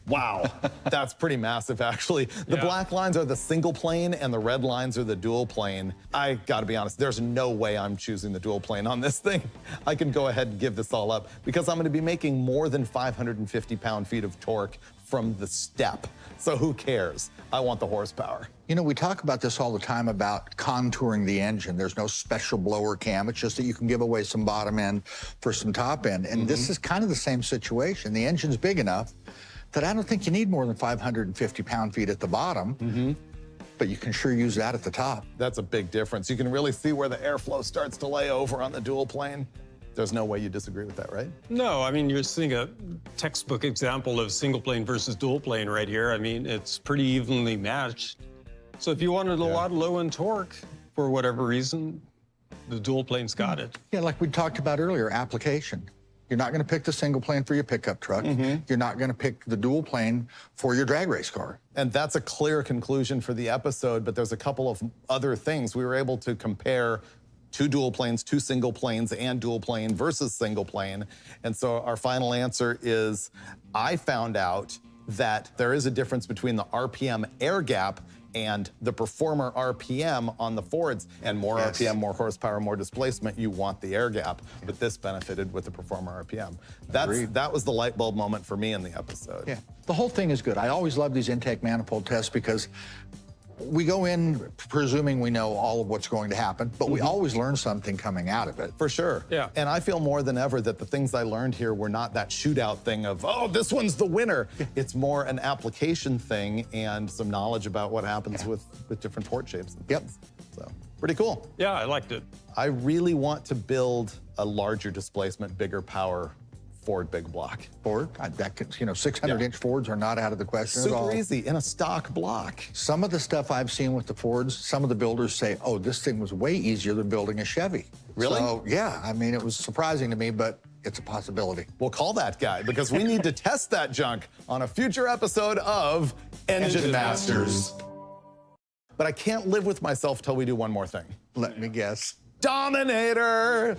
Wow, that's pretty massive, actually. The black lines are the single plane and the red lines are the dual plane. I gotta be honest, there's no way I'm choosing the dual plane on this thing. I can go ahead and give this all up because I'm gonna be making more than 550 pound-feet of torque from the step. So who cares? I want the horsepower. you know, we talk about this all the time about contouring the engine. There's no special blower cam. It's just that you can give away some bottom end for some top end. And this is kind of the same situation. The engine's big enough that I don't think you need more than 550 pound-feet at the bottom. But you can sure use that at the top. That's a big difference. You can really see where the airflow starts to lay over on the dual plane. There's no way you disagree with that, right? No, I mean, you're seeing a textbook example of single plane versus dual plane right here. I mean, it's pretty evenly matched. So if you wanted a lot of low-end torque, for whatever reason, the dual plane's got it. Yeah, like we talked about earlier, application. You're not going to pick the single plane for your pickup truck. You're not going to pick the dual plane for your drag race car. And that's a clear conclusion for the episode, but there's a couple of other things. We were able to compare two dual planes, two single planes, and dual plane versus single plane. And so our final answer is, I found out that there is a difference between the RPM air gap and the Performer RPM on the Fords. And more RPM, more horsepower, more displacement, you want the air gap. But this benefited with the Performer RPM. That was the light bulb moment for me in the episode. Yeah, the whole thing is good. I always love these intake manifold tests because we go in presuming we know all of what's going to happen, but we always learn something coming out of it. For sure. Yeah. And I feel more than ever that the things I learned here were not that shootout thing of, oh, this one's the winner. It's more an application thing and some knowledge about what happens with different port shapes and things. So, pretty cool. Yeah, I liked it. I really want to build a larger displacement, bigger power Ford big block. Ford, that could, you know, 600-inch Fords are not out of the question at all. Super easy in a stock block. Some of the stuff I've seen with the Fords, some of the builders say, oh, this thing was way easier than building a Chevy. Really? So, yeah, I mean, it was surprising to me, but it's a possibility. We'll call that guy because we need to test that junk on a future episode of Engine Masters. But I can't live with myself till we do one more thing. Let me guess. Dominator!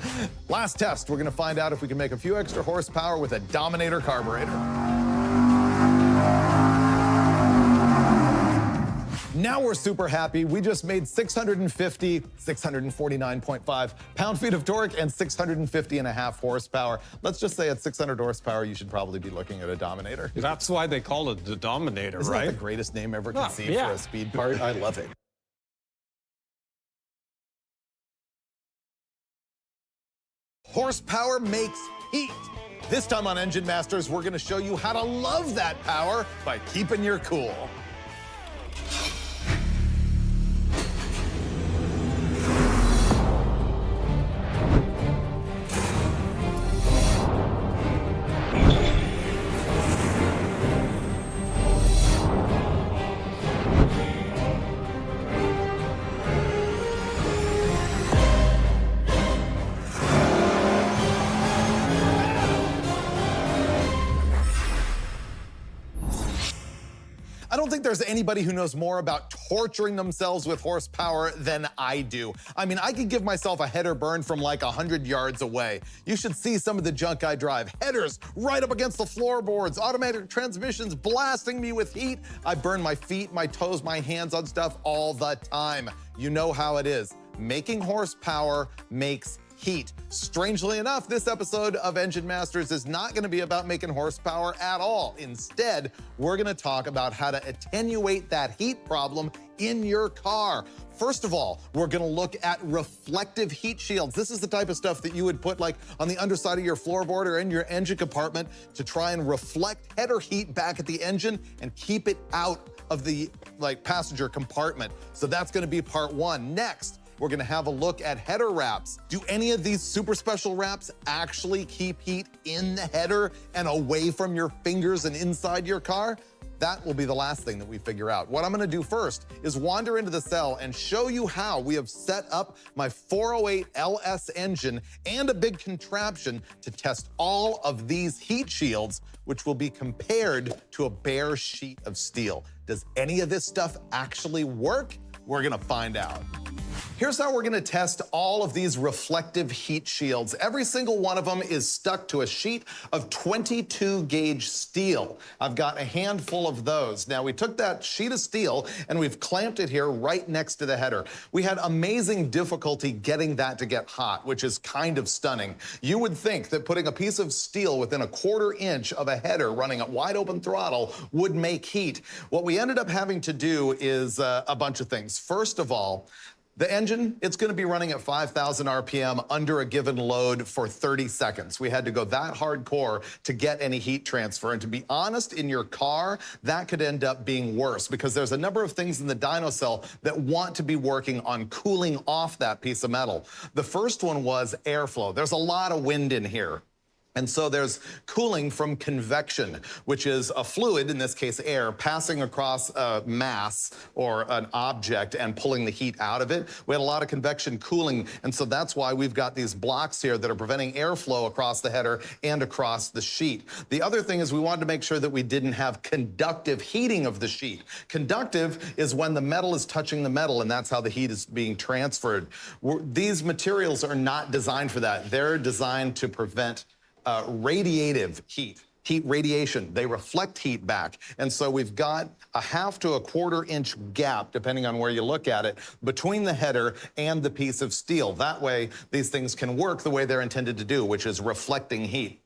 Last test, we're gonna find out if we can make a few extra horsepower with a Dominator carburetor. Now we're super happy. We just made 649.5 pound-feet of torque and 650.5 horsepower. Let's just say at 600 horsepower, you should probably be looking at a Dominator. That's why they call it the Dominator, Isn't right? that the greatest name ever conceived yeah. for a speed part? I love it. Horsepower makes heat. This time on Engine Masters, we're gonna show you how to love that power by keeping your cool. I don't think there's anybody who knows more about torturing themselves with horsepower than I do. I mean, I could give myself a header burn from like 100 yards away. You should see some of the junk I drive. Headers right up against the floorboards, automatic transmissions blasting me with heat. I burn my feet, my toes, my hands on stuff all the time. You know how it is. Making horsepower makes heat. Strangely enough, this episode of Engine Masters is not going to be about making horsepower at all. Instead, we're going to talk about how to attenuate that heat problem in your car. First of all, we're going to look at reflective heat shields. This is the type of stuff that you would put like on the underside of your floorboard or in your engine compartment to try and reflect header heat back at the engine and keep it out of the passenger compartment. So that's going to be part one. Next, we're gonna have a look at header wraps. Do any of these super special wraps actually keep heat in the header and away from your fingers and inside your car? That will be the last thing that we figure out. What I'm gonna do first is wander into the cell and show you how we have set up my 408 LS engine and a big contraption to test all of these heat shields, which will be compared to a bare sheet of steel. Does any of this stuff actually work? We're gonna find out. Here's how we're gonna test all of these reflective heat shields. Every single one of them is stuck to a sheet of 22 gauge steel. I've got a handful of those. Now we took that sheet of steel and we've clamped it here right next to the header. We had amazing difficulty getting that to get hot, which is kind of stunning. You would think that putting a piece of steel within a 1/4 inch of a header running at wide open throttle would make heat. What we ended up having to do is a bunch of things. First of all, the engine, it's gonna be running at 5,000 RPM under a given load for 30 seconds. We had to go that hardcore to get any heat transfer. And to be honest, in your car, that could end up being worse because there's a number of things in the dyno cell that want to be working on cooling off that piece of metal. The first one was airflow. There's a lot of wind in here. And so there's cooling from convection, which is a fluid, in this case air, passing across a mass or an object and pulling the heat out of it. We had a lot of convection cooling, and so that's why we've got these blocks here that are preventing airflow across the header and across the sheet. The other thing is we wanted to make sure that we didn't have conductive heating of the sheet. Conductive is when the metal is touching the metal, and that's how the heat is being transferred. These materials are not designed for that. They're designed to prevent radiative heat radiation. They reflect heat back. And so we've got a 1/2 to a 1/4 inch gap, depending on where you look at it, between the header and the piece of steel. That way, these things can work the way they're intended to do, which is reflecting heat.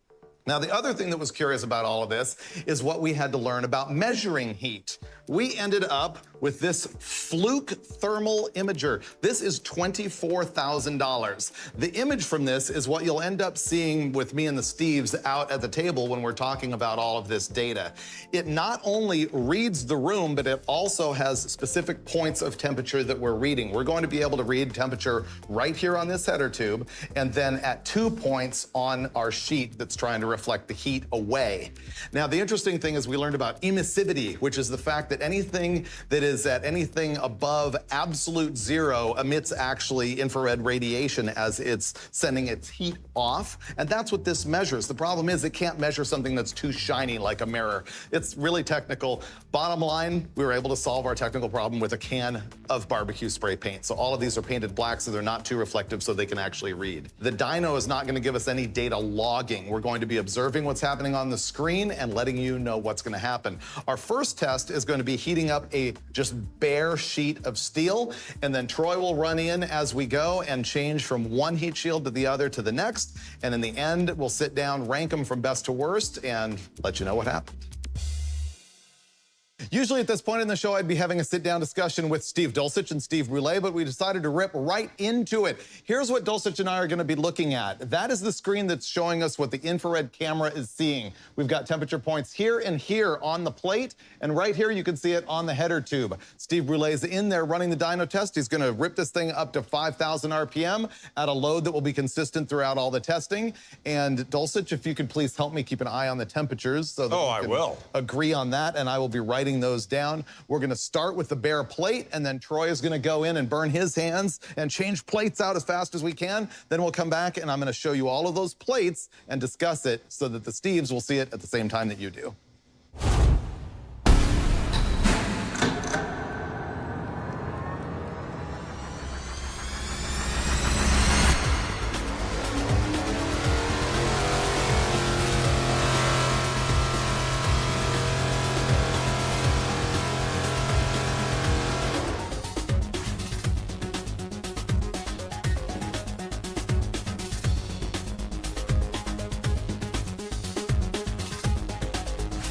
Now, the other thing that was curious about all of this is what we had to learn about measuring heat. We ended up with this Fluke thermal imager. This is $24,000. The image from this is what you'll end up seeing with me and the Steves out at the table when we're talking about all of this data. It not only reads the room, but it also has specific points of temperature that we're reading. We're going to be able to read temperature right here on this header tube, and then at 2 points on our sheet that's trying to reflect the heat away. Now, the interesting thing is we learned about emissivity, which is the fact that anything that is at anything above absolute zero emits actually infrared radiation as it's sending its heat off, and that's what this measures. The problem is it can't measure something that's too shiny like a mirror. It's really technical. Bottom line, we were able to solve our technical problem with a can of barbecue spray paint. So all of these are painted black so they're not too reflective so they can actually read. The dyno is not going to give us any data logging. We're going to be observing what's happening on the screen and letting you know what's going to happen. Our first test is going to be heating up a just bare sheet of steel, and then Troy will run in as we go and change from one heat shield to the other to the next, and in the end, we'll sit down, rank them from best to worst, and let you know what happened. Usually at this point in the show, I'd be having a sit-down discussion with Steve Dulcich and Steve Brule, but we decided to rip right into it. Here's what Dulcich and I are going to be looking at. That is the screen that's showing us what the infrared camera is seeing. We've got temperature points here and here on the plate, and right here you can see it on the header tube. Steve Brule's in there running the dyno test. He's going to rip this thing up to 5,000 RPM at a load that will be consistent throughout all the testing. And Dulcich, if you could please help me keep an eye on the temperatures so that we can agree on that, and I will be writing those down. We're going to start with the bare plate, and then Troy is going to go in and burn his hands and change plates out as fast as we can. Then we'll come back, and I'm going to show you all of those plates and discuss it so that the Steves will see it at the same time that you do.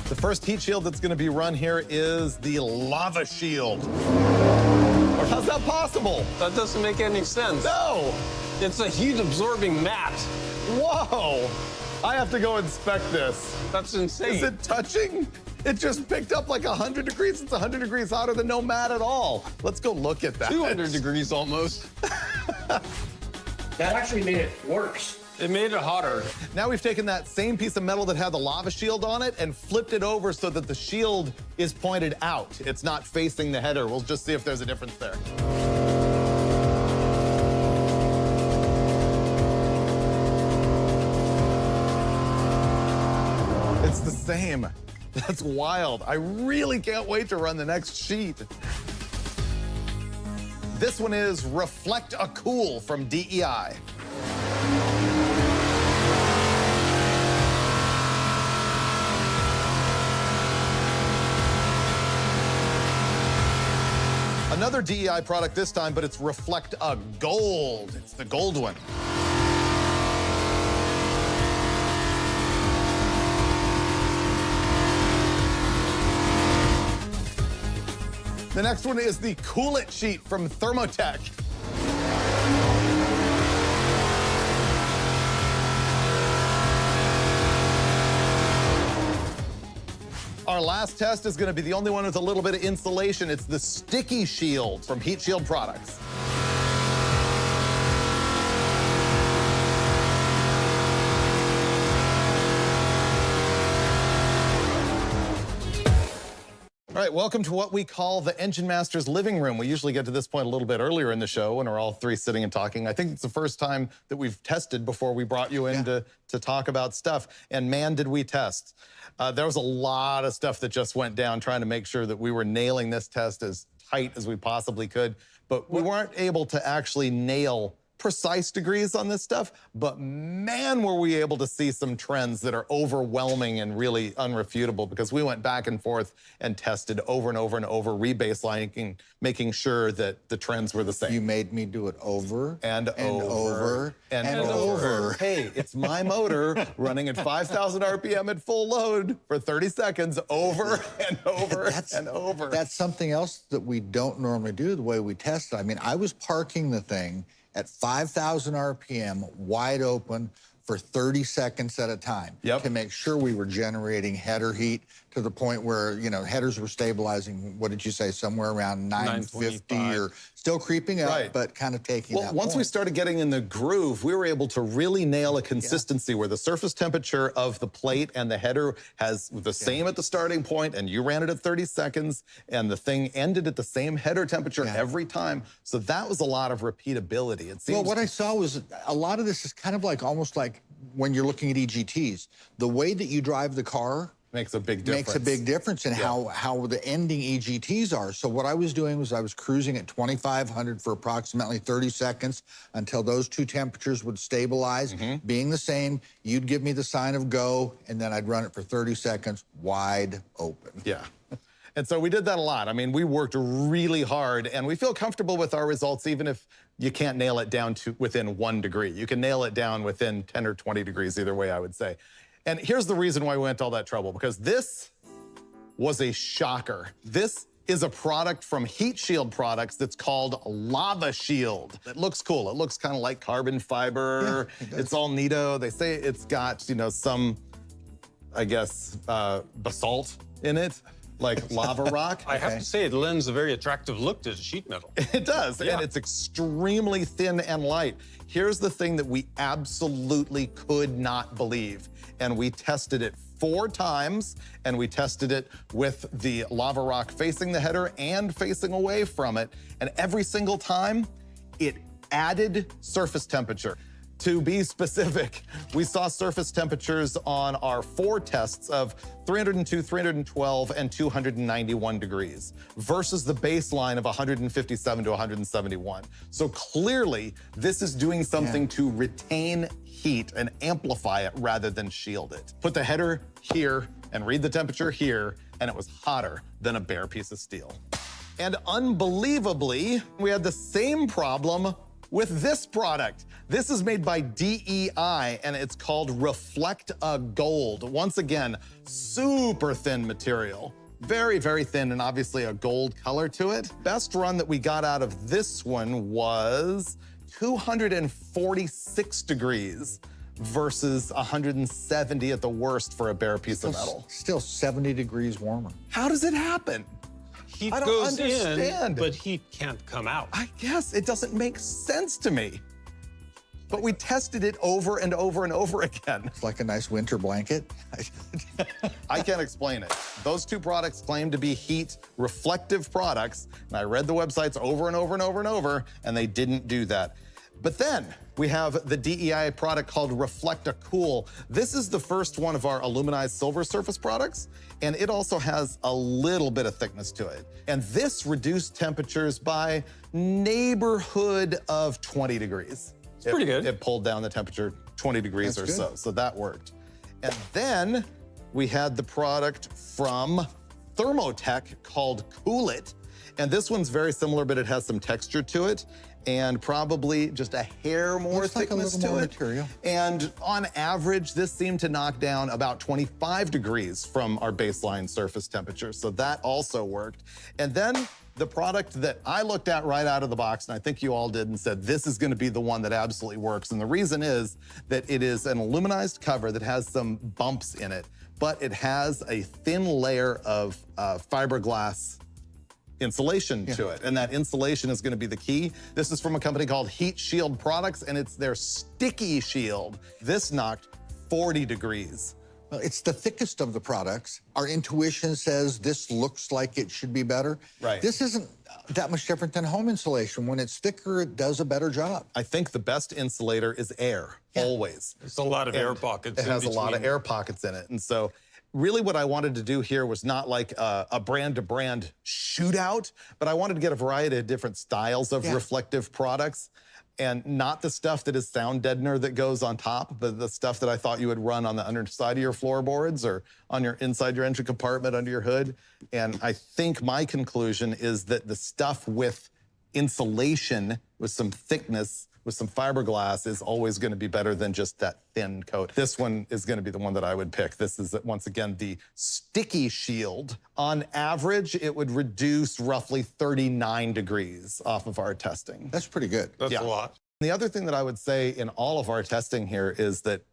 The first heat shield that's going to be run here is the lava shield. How's that possible? That doesn't make any sense. No! It's a heat-absorbing mat. Whoa! I have to go inspect this. That's insane. Is it touching? It just picked up like 100 degrees. It's 100 degrees hotter than no mat at all. Let's go look at that. 200 degrees almost. That actually made it worse. It made it hotter. Now we've taken that same piece of metal that had the lava shield on it and flipped it over so that the shield is pointed out. It's not facing the header. We'll just see if there's a difference there. It's the same. That's wild. I really can't wait to run the next sheet. This one is Reflect a Cool from DEI. Another DEI product this time, but it's Reflect a Gold. It's the gold one. The next one is the Cool It sheet from Thermotech. Our last test is going to be the only one with a little bit of insulation. It's the Sticky Shield from Heat Shield Products. All right, welcome to what we call the Engine Master's living room. We usually get to this point a little bit earlier in the show when we're all three sitting and talking. I think it's the first time that we've tested before we brought you in to talk about stuff. And man, did we test. There was a lot of stuff that just went down trying to make sure that we were nailing this test as tight as we possibly could. But we weren't able to actually nail precise degrees on this stuff, but man, were we able to see some trends that are overwhelming and really unrefutable, because we went back and forth and tested over and over and over, rebaselining, making sure that the trends were the same. You made me do it over and over and over. Hey, it's my motor running at 5,000 RPM at full load for 30 seconds over and over and over. That's something else that we don't normally do the way we test it. I mean, I was parking the thing at 5,000 RPM, wide open, for 30 seconds at a time to make sure we were generating header heat to the point where, you know, headers were stabilizing, what did you say, somewhere around 950 or still creeping up, but kind of taking that once we started getting in the groove, we were able to really nail a consistency where the surface temperature of the plate and the header has the same at the starting point, and you ran it at 30 seconds, and the thing ended at the same header temperature every time. So that was a lot of repeatability. It seems. Well, what I saw was a lot of this is kind of like almost like when you're looking at EGTs. The way that you drive the car makes a big difference. Makes a big difference in how the ending EGTs are. So what I was doing was I was cruising at 2,500 for approximately 30 seconds until those two temperatures would stabilize. Being the same, you'd give me the sign of go, and then I'd run it for 30 seconds wide open. Yeah. And so we did that a lot. I mean, we worked really hard, and we feel comfortable with our results, even if you can't nail it down to within 1 degree. You can nail it down within 10 or 20 degrees, either way, I would say. And here's the reason why we went to all that trouble, because this was a shocker. This is a product from Heat Shield Products that's called Lava Shield. It looks cool. It looks kind of like carbon fiber. Yeah, it's all neato. They say it's got, you know, some, I guess, basalt in it, like lava rock. I have to say, it lends a very attractive look to the sheet metal. It does, Yeah. and it's extremely thin and light. Here's the thing that we absolutely could not believe, and we tested it 4 times, and we tested it with the lava rock facing the header and facing away from it, and every single time, it added surface temperature. To be specific, we saw surface temperatures on our 4 tests of 302, 312, and 291 degrees versus the baseline of 157 to 171. So clearly, this is doing something to retain heat and amplify it rather than shield it. Put the header here and read the temperature here, and it was hotter than a bare piece of steel. And unbelievably, we had the same problem with this product. This is made by DEI, and it's called Reflect a Gold. Once again, super thin material. Very, very thin, and obviously a gold color to it. Best run that we got out of this one was 246 degrees versus 170 at the worst for a bare piece of metal. Still 70 degrees warmer. How does it happen? Heat I don't goes understand. in, but heat can't come out. I guess it doesn't make sense to me. But we tested it over and over and over again. It's like a nice winter blanket. I can't explain it. Those 2 products claim to be heat reflective products, and I read the websites over and over and over and over, and they didn't do that. But then we have the DEI product called Reflect a Cool. This is the first one of our aluminized silver surface products, and it also has a little bit of thickness to it. And this reduced temperatures by neighborhood of 20 degrees. It's pretty good. It pulled down the temperature 20 degrees That's or good. so that worked. And then we had the product from Thermotech called Cool It. And this one's very similar, but it has some texture to it and probably just a hair more Looks like a thickness little to more it. material. And on average, this seemed to knock down about 25 degrees from our baseline surface temperature. So that also worked. And then the product that I looked at right out of the box, and I think you all did, and said, this is gonna be the one that absolutely works. And the reason is that it is an aluminized cover that has some bumps in it, but it has a thin layer of fiberglass insulation to it, and that insulation is gonna be the key. This is from a company called Heat Shield Products, and it's their sticky shield. This knocked 40 degrees. Well, it's the thickest of the products. Our intuition says this looks like it should be better. Right. This isn't that much different than home insulation. When it's thicker, it does a better job. I think the best insulator is air, always. There's a lot of air pockets. It has a lot of air pockets in it. And so really what I wanted to do here was not like a brand-to-brand shootout, but I wanted to get a variety of different styles of reflective products, and not the stuff that is sound deadener that goes on top, but the stuff that I thought you would run on the underside of your floorboards or on your inside your engine compartment under your hood. And I think my conclusion is that the stuff with insulation, with some thickness, with some fiberglass is always gonna be better than just that thin coat. This one is gonna be the one that I would pick. This is, once again, the sticky shield. On average, it would reduce roughly 39 degrees off of our testing. That's pretty good. That's Yeah. a lot. The other thing that I would say in all of our testing here is that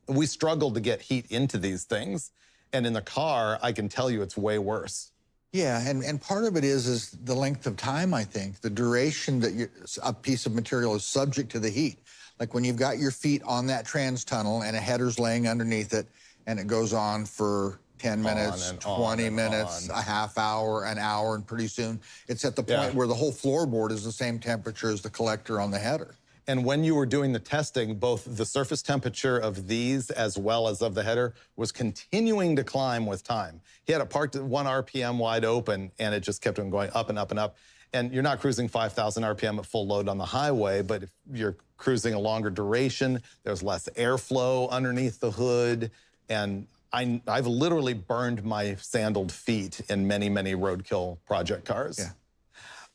we struggled to get heat into these things. And in the car, I can tell you it's way worse. Yeah, and part of it is the length of time, I think. The duration that a piece of material is subject to the heat. Like when you've got your feet on that trans tunnel and a header's laying underneath it, and it goes on for 10 minutes, 20 minutes, a half hour, an hour, and pretty soon it's at the point where the whole floorboard is the same temperature as the collector on the header. And when you were doing the testing, both the surface temperature of these as well as of the header was continuing to climb with time. He had it parked at 1 RPM wide open, and it just kept on going up and up and up. And you're not cruising 5,000 RPM at full load on the highway, but if you're cruising a longer duration, there's less airflow underneath the hood. And I've literally burned my sandaled feet in many, many roadkill project cars.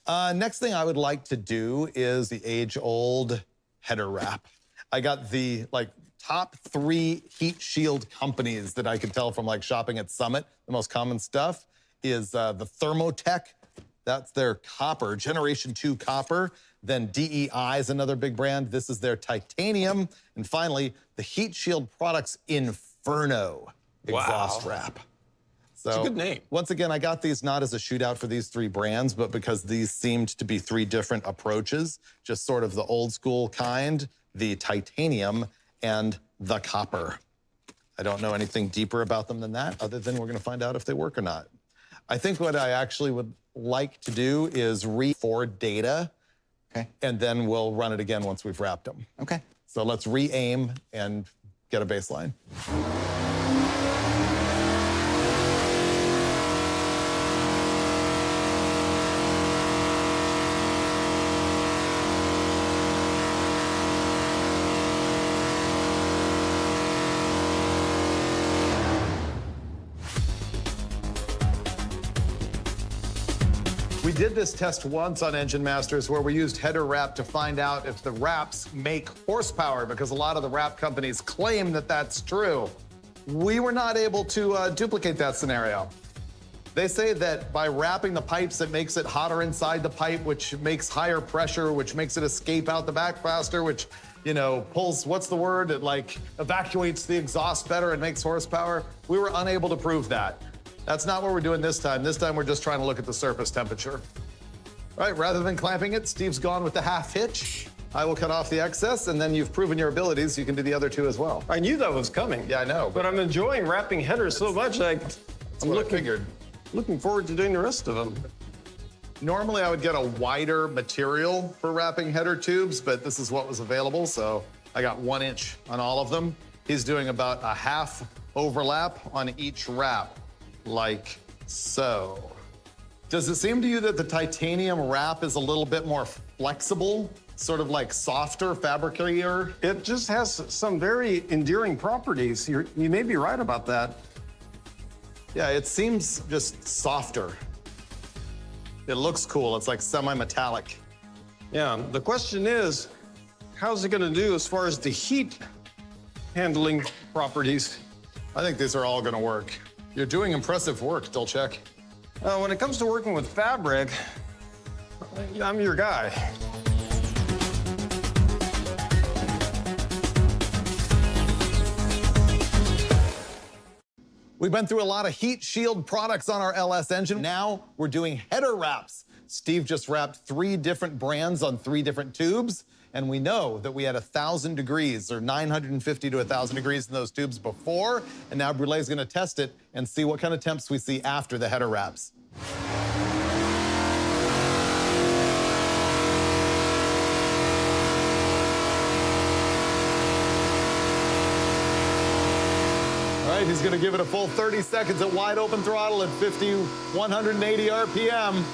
Yeah. Next thing I would like to do is the age-old header wrap. I got the top 3 heat shield companies that I could tell from shopping at Summit. The most common stuff is the Thermotech. That's their copper, Generation 2 copper. Then DEI is another big brand. This is their titanium. And finally, the Heat Shield Products Inferno exhaust wrap. So, it's a good name. Once again, I got these not as a shootout for these 3 brands, but because these seemed to be 3 different approaches, just sort of the old school kind, the titanium, and the copper. I don't know anything deeper about them than that, other than we're gonna find out if they work or not. I think what I actually would like to do is re-forward data, and then we'll run it again once we've wrapped them. Okay. So let's re-aim and get a baseline. We did this test once on Engine Masters where we used header wrap to find out if the wraps make horsepower, because a lot of the wrap companies claim that that's true. We were not able to duplicate that scenario. They say that by wrapping the pipes, it makes it hotter inside the pipe, which makes higher pressure, which makes it escape out the back faster, which, pulls, what's the word? It evacuates the exhaust better and makes horsepower. We were unable to prove that. That's not what we're doing this time. This time we're just trying to look at the surface temperature. All right, rather than clamping it, Steve's gone with the half hitch. I will cut off the excess, and then you've proven your abilities. You can do the other 2 as well. I knew that was coming. Yeah, I know. But I'm enjoying wrapping headers so much, I'm looking forward to doing the rest of them. Normally I would get a wider material for wrapping header tubes, but this is what was available, so I got 1 inch on all of them. He's doing about a half overlap on each wrap, like so. Does it seem to you that the titanium wrap is a little bit more flexible, sort of softer, fabricier? It just has some very endearing properties. You may be right about that. Yeah, it seems just softer. It looks cool. It's like semi-metallic. Yeah, the question is, how's it gonna do as far as the heat handling properties? I think these are all gonna work. You're doing impressive work, Dolchek. When it comes to working with fabric, I'm your guy. We've been through a lot of heat shield products on our LS engine. Now we're doing header wraps. Steve just wrapped 3 different brands on 3 different tubes, and we know that we had 1,000 degrees or 950 to 1,000 degrees in those tubes before, and now Brulé's gonna test it and see what kind of temps we see after the header wraps. All right, he's gonna give it a full 30 seconds at wide open throttle at 180 RPM.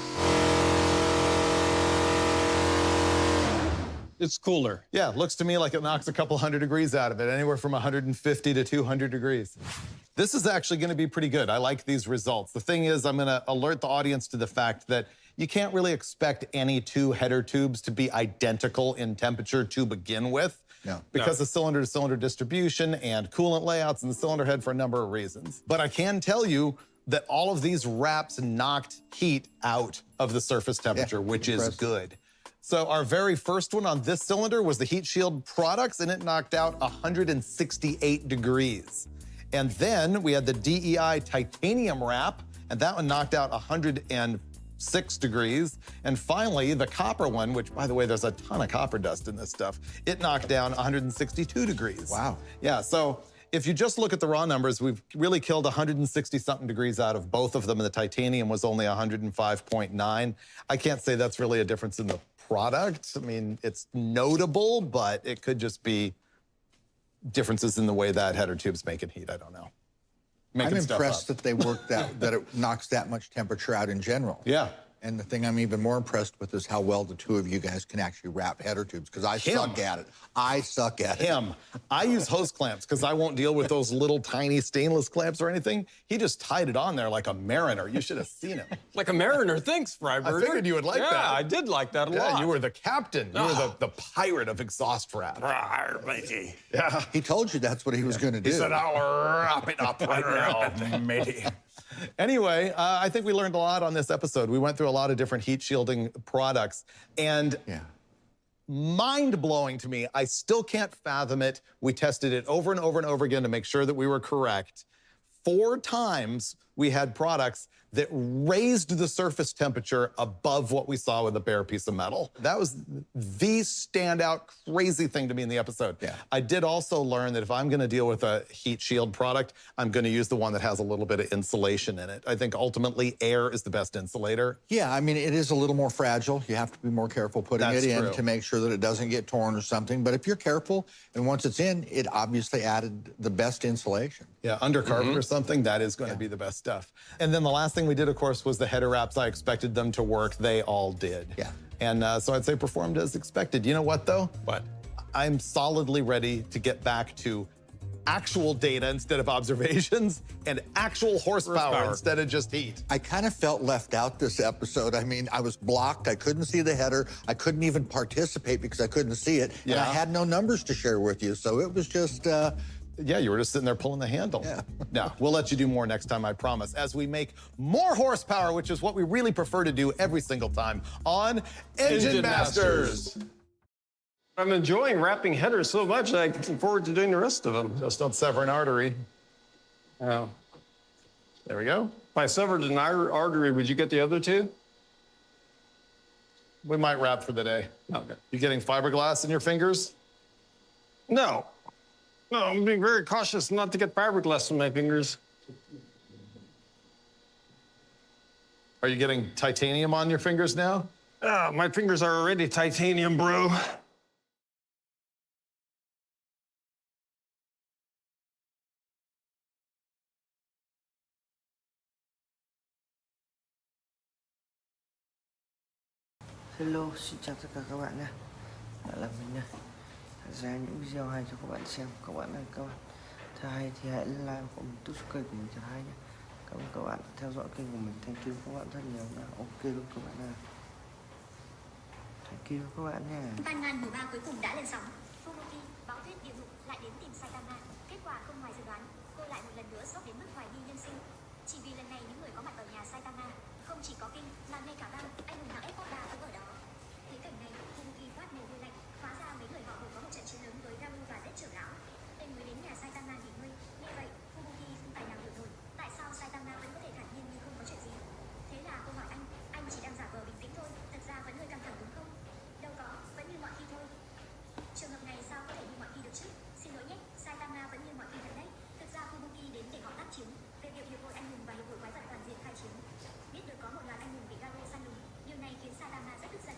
It's cooler. Yeah, looks to me like it knocks a couple hundred degrees out of it, anywhere from 150 to 200 degrees. This is actually gonna be pretty good. I like these results. The thing is, I'm gonna alert the audience to the fact that you can't really expect any 2 header tubes to be identical in temperature to begin with. No. Because of cylinder-to-cylinder distribution and coolant layouts in the cylinder head for a number of reasons. But I can tell you that all of these wraps knocked heat out of the surface temperature, which is good. So our very first one on this cylinder was the Heat Shield Products, and it knocked out 168 degrees. And then we had the DEI titanium wrap, and that one knocked out 106 degrees. And finally, the copper one, which, by the way, there's a ton of copper dust in this stuff, it knocked down 162 degrees. Wow. Yeah, so if you just look at the raw numbers, we've really killed 160-something degrees out of both of them, and the titanium was only 105.9. I can't say that's really a difference in the product. I mean, it's notable, but it could just be differences in the way that header tube's making heat. I don't know. I'm impressed that they work that it knocks that much temperature out in general. Yeah. And the thing I'm even more impressed with is how well the two of you guys can actually wrap header tubes, because I suck at it. I suck at it. I use hose clamps because I won't deal with those little tiny stainless clamps or anything. He just tied it on there like a mariner. You should have seen him. Like a mariner. Thanks, Freiberger. I figured you would like that. Yeah, I did like that a lot. Yeah, you were the captain. You were the pirate of exhaust wrap. Yeah. He told you that's what he was going to do. He said, I'll wrap it up right now, matey. Anyway, I think we learned a lot on this episode. We went through a lot of different heat shielding products, and mind-blowing to me. I still can't fathom it. We tested it over and over and over again to make sure that we were correct. 4 times we had products that raised the surface temperature above what we saw with a bare piece of metal. That was the standout crazy thing to me in the episode. Yeah. I did also learn that if I'm gonna deal with a heat shield product, I'm gonna use the one that has a little bit of insulation in it. I think ultimately air is the best insulator. Yeah, I mean, it is a little more fragile. You have to be more careful putting it in to make sure that it doesn't get torn or something. But if you're careful, and once it's in, it obviously added the best insulation. Yeah, under carpet or something, that is going to be the best stuff. And then the last thing we did, of course, was the header wraps. I expected them to work. They all did. Yeah. And so I'd say performed as expected. You know what, though? What? I'm solidly ready to get back to actual data instead of observations and actual horsepower instead of just heat. I kind of felt left out this episode. I mean, I was blocked. I couldn't see the header. I couldn't even participate because I couldn't see it. And I had no numbers to share with you. So it was just... yeah, you were just sitting there pulling the handle. Yeah. Now, we'll let you do more next time, I promise, as we make more horsepower, which is what we really prefer to do every single time on Engine Masters. I'm enjoying wrapping headers so much, I look forward to doing the rest of them. Just don't sever an artery. Oh. There we go. If I severed an artery, would you get the other 2? We might wrap for the day. Okay. You getting fiberglass in your fingers? No. No, I'm being very cautious not to get fiberglass in my fingers. Are you getting titanium on your fingers now? My fingers are already titanium, bro. Hello, xin chào tất cả các bạn nha. Lại là mình nha. Ra những video hay cho các bạn xem. Các bạn ơi, các bạn thấy hay thì hãy like và comment giúp kênh của mình thật hay nhé. Cảm ơn các bạn đã theo dõi kênh của mình. Thank you các bạn rất nhiều nha. Ok luôn các bạn ơi. Thank you các bạn nha. Tan ngàn mùa 3 cuối cùng đã lên sóng. Fubuki, bão tuyết địa ngục lại đến tìm Saitama. Kết quả không ngoài dự đoán, cô lại một lần nữa sốc đến mức hoài nghi nhân sinh. Chỉ vì lần này những người có mặt ở nhà Saitama không chỉ có kinh mà ngay cả băng anh hùng hạng F cũng ở đó. Thấy cảnh này, Fubuki phát mồ hôi lạnh. Hóa ra mấy người họ vừa có một trận chiến lớn với Garu và Death trưởng lão. Nên mới đến nhà Saitama nghỉ ngơi. Nghe vậy, Fubuki không tài nào hiểu nổi tại sao Saitama vẫn có thể thản nhiên như không có chuyện gì. Thế là cô hỏi anh chỉ đang giả vờ bình tĩnh thôi, thật ra vẫn hơi căng thẳng đúng không? Đâu có, vẫn như mọi khi thôi. Trường hợp này sao có thể như mọi khi được chứ? Xin lỗi nhé, Saitama vẫn như mọi khi thật đấy. Thực ra Fubuki đến để họ tác chiến về việc hiệp hội anh hùng và hiệp hội quái vật toàn diện khai chiến. Biết được có một loạt anh hùng bị Garu săn lùng, điều này khiến Saitama rất tức giận.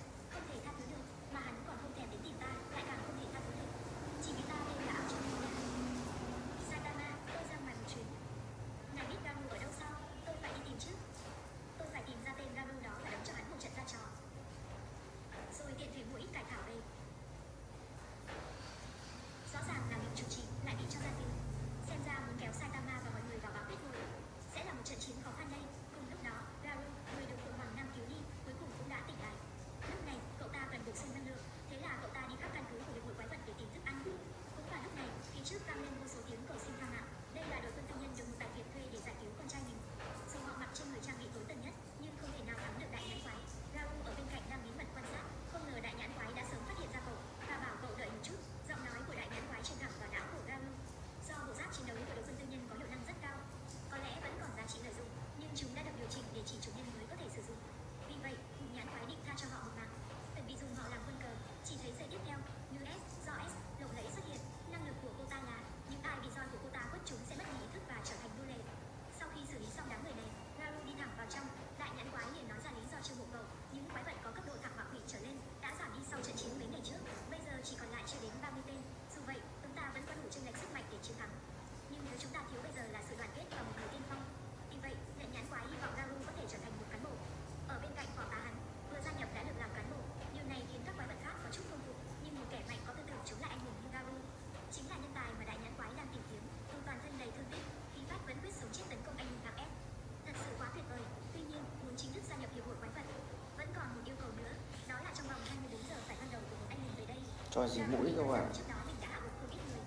Cho gì mũi các bạn. Trước đó mình đã áp dụng không ít người,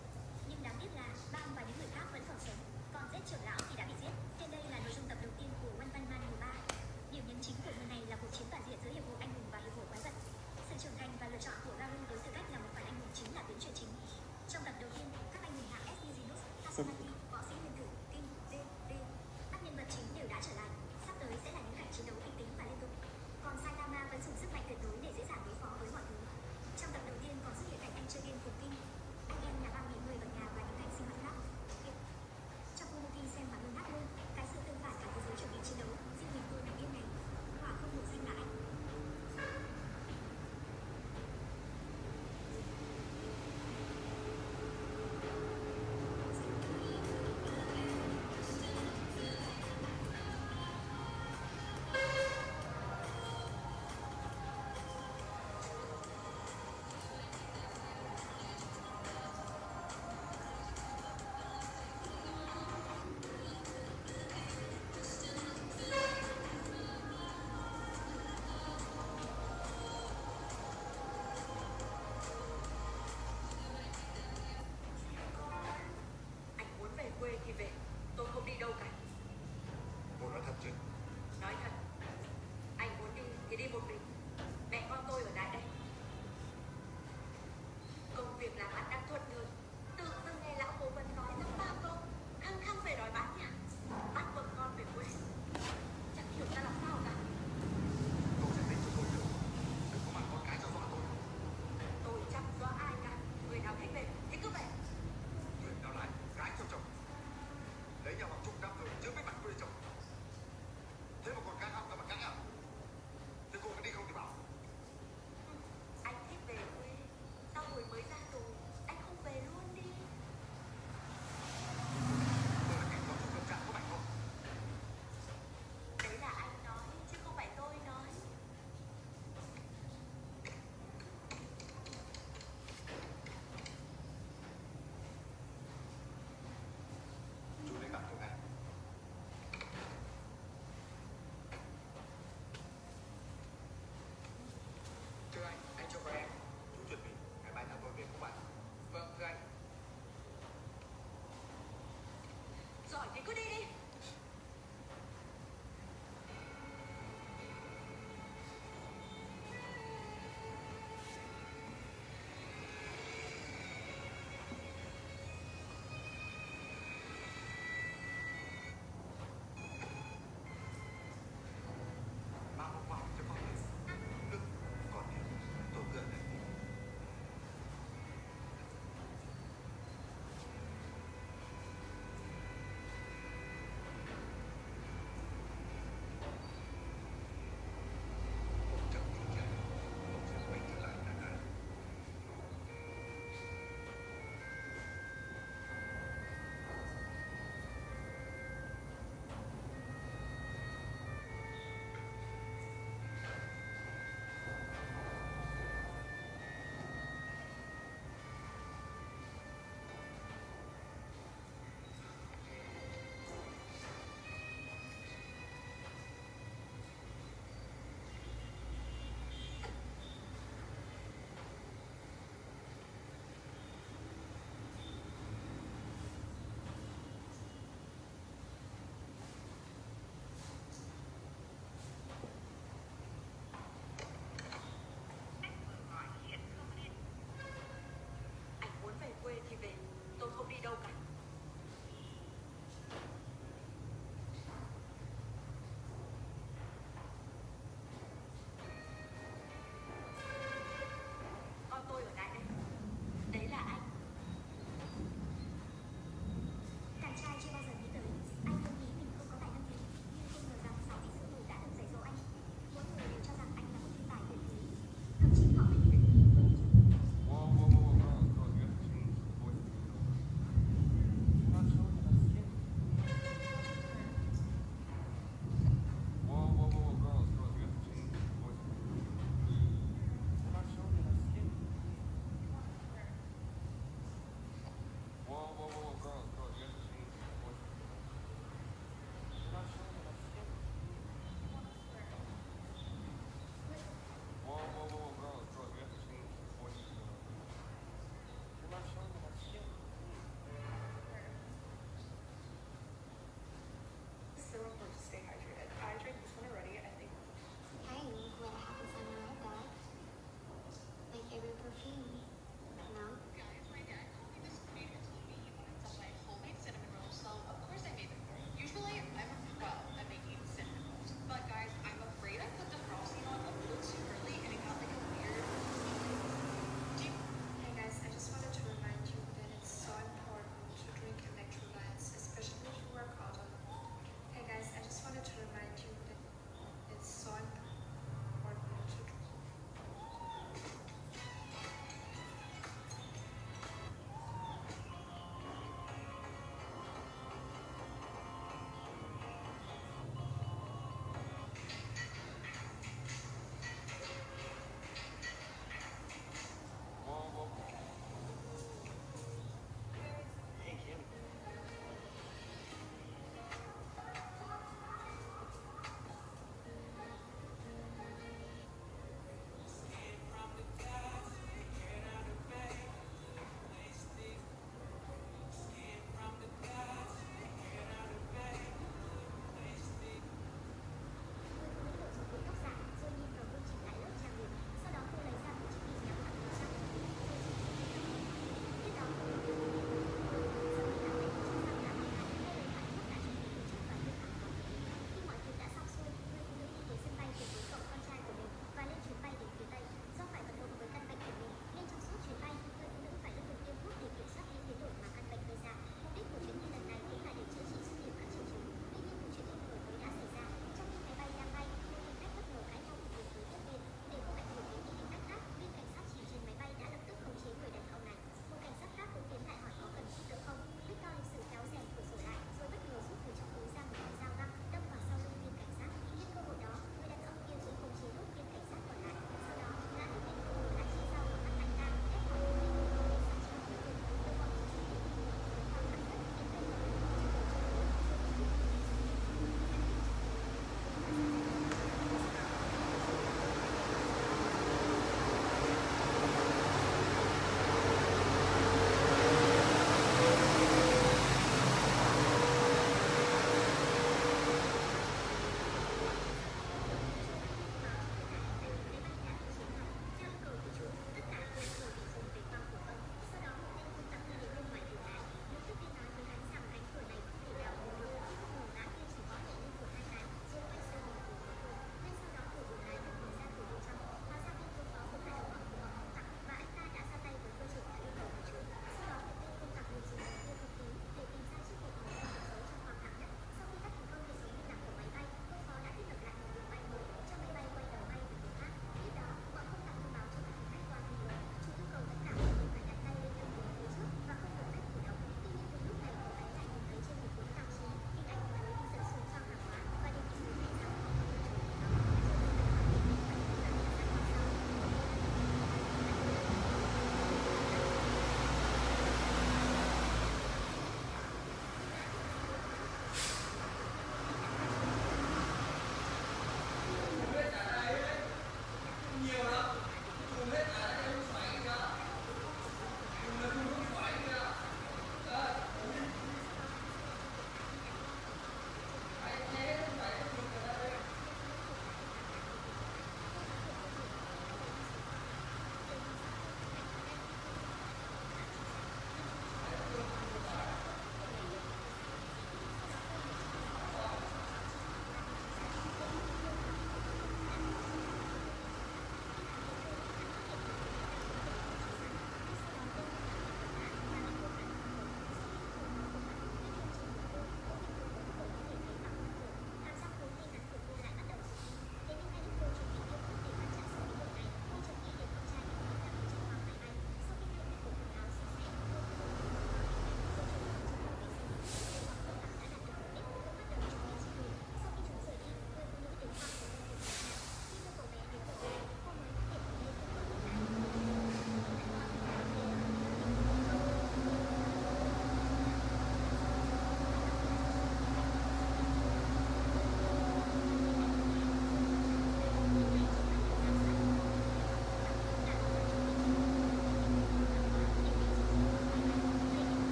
nhưng đáng tiếc là Bang và những người khác vẫn còn sống, còn giết trưởng lão thì đã bị giết. Trên đây là nội dung tập đầu tiên của One Punch Man mùa 3. Điểm nhấn chính của mùa này là cuộc chiến toàn diện giữa hiệp hội anh hùng và hiệp hội quái vật. Sự trưởng thành và lựa chọn của Garou với tư cách là một phản anh hùng chính là tuyến truyện chính. Trong tập đầu tiên, các anh hùng hạng SD Zinus, Hasamaki, võ sĩ nguyên tử, Kim, V, D, các nhân vật chính đều đã trở lại. Sắp tới sẽ là những cảnh chiến đấu kịch tính và liên tục. Còn Saitama vẫn dùng sức mạnh tuyệt đối để dễ dàng đối phó với mọi thứ. Trong tập đầu tiên còn xuất hiện cảnh anh chơi game cùng Kim, anh em nhà băng nghỉ ngơi ở nhà và những cảnh sinh hoạt khác. Trong Fumoki xem mà ngơ ngác luôn, cái sự tương phản cả thế giới chuẩn bị chiến đấu, riêng mình tôi nằm yên này, hỏa không nổ sinh là anh. Anh muốn về quê thì về, tôi không đi đâu cả. Cô nói thật chứ? Nói thật, anh muốn đi thì đi một mình. Mẹ con tôi ở lại đây. Công việc làm ăn đang thuận lợi. Tự dưng nghe lão cố vấn nói dăm ba câu, khăng khăng về đòi bán nhà, bắt vợ con về quê. Chẳng hiểu ra làm sao cả. Cô giải thích cho tôi được. Đừng có mang con cái cho dọa tôi. Tôi chẳng dọa ai cả. Người nào thích về thì cứ về. Chuyện nào lại gái cho chồng. Lấy nhau hàng chục năm rồi chưa biết mặt quê chồng. Thế mà còn can học cả mặt cãi à? Thế cô có đi không thì bảo. Anh thích về quê, sau rồi mới ra tù, anh không về luôn đi. Tôi là cảnh báo cho tâm trạng của bạn không? Đấy là anh nói, chứ không phải tôi nói. Chú đến gặp tôi ngay. Thưa anh cho em. Chú chuẩn bị, ngày mai nhà tôi về cùng bạn. Vâng, thưa anh. Giỏi thì cứ đi đi. Mang một vòng cho con đi. Đừng, con đi. Tôi cười này.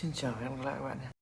Xin chào và hẹn gặp lại các bạn nhé.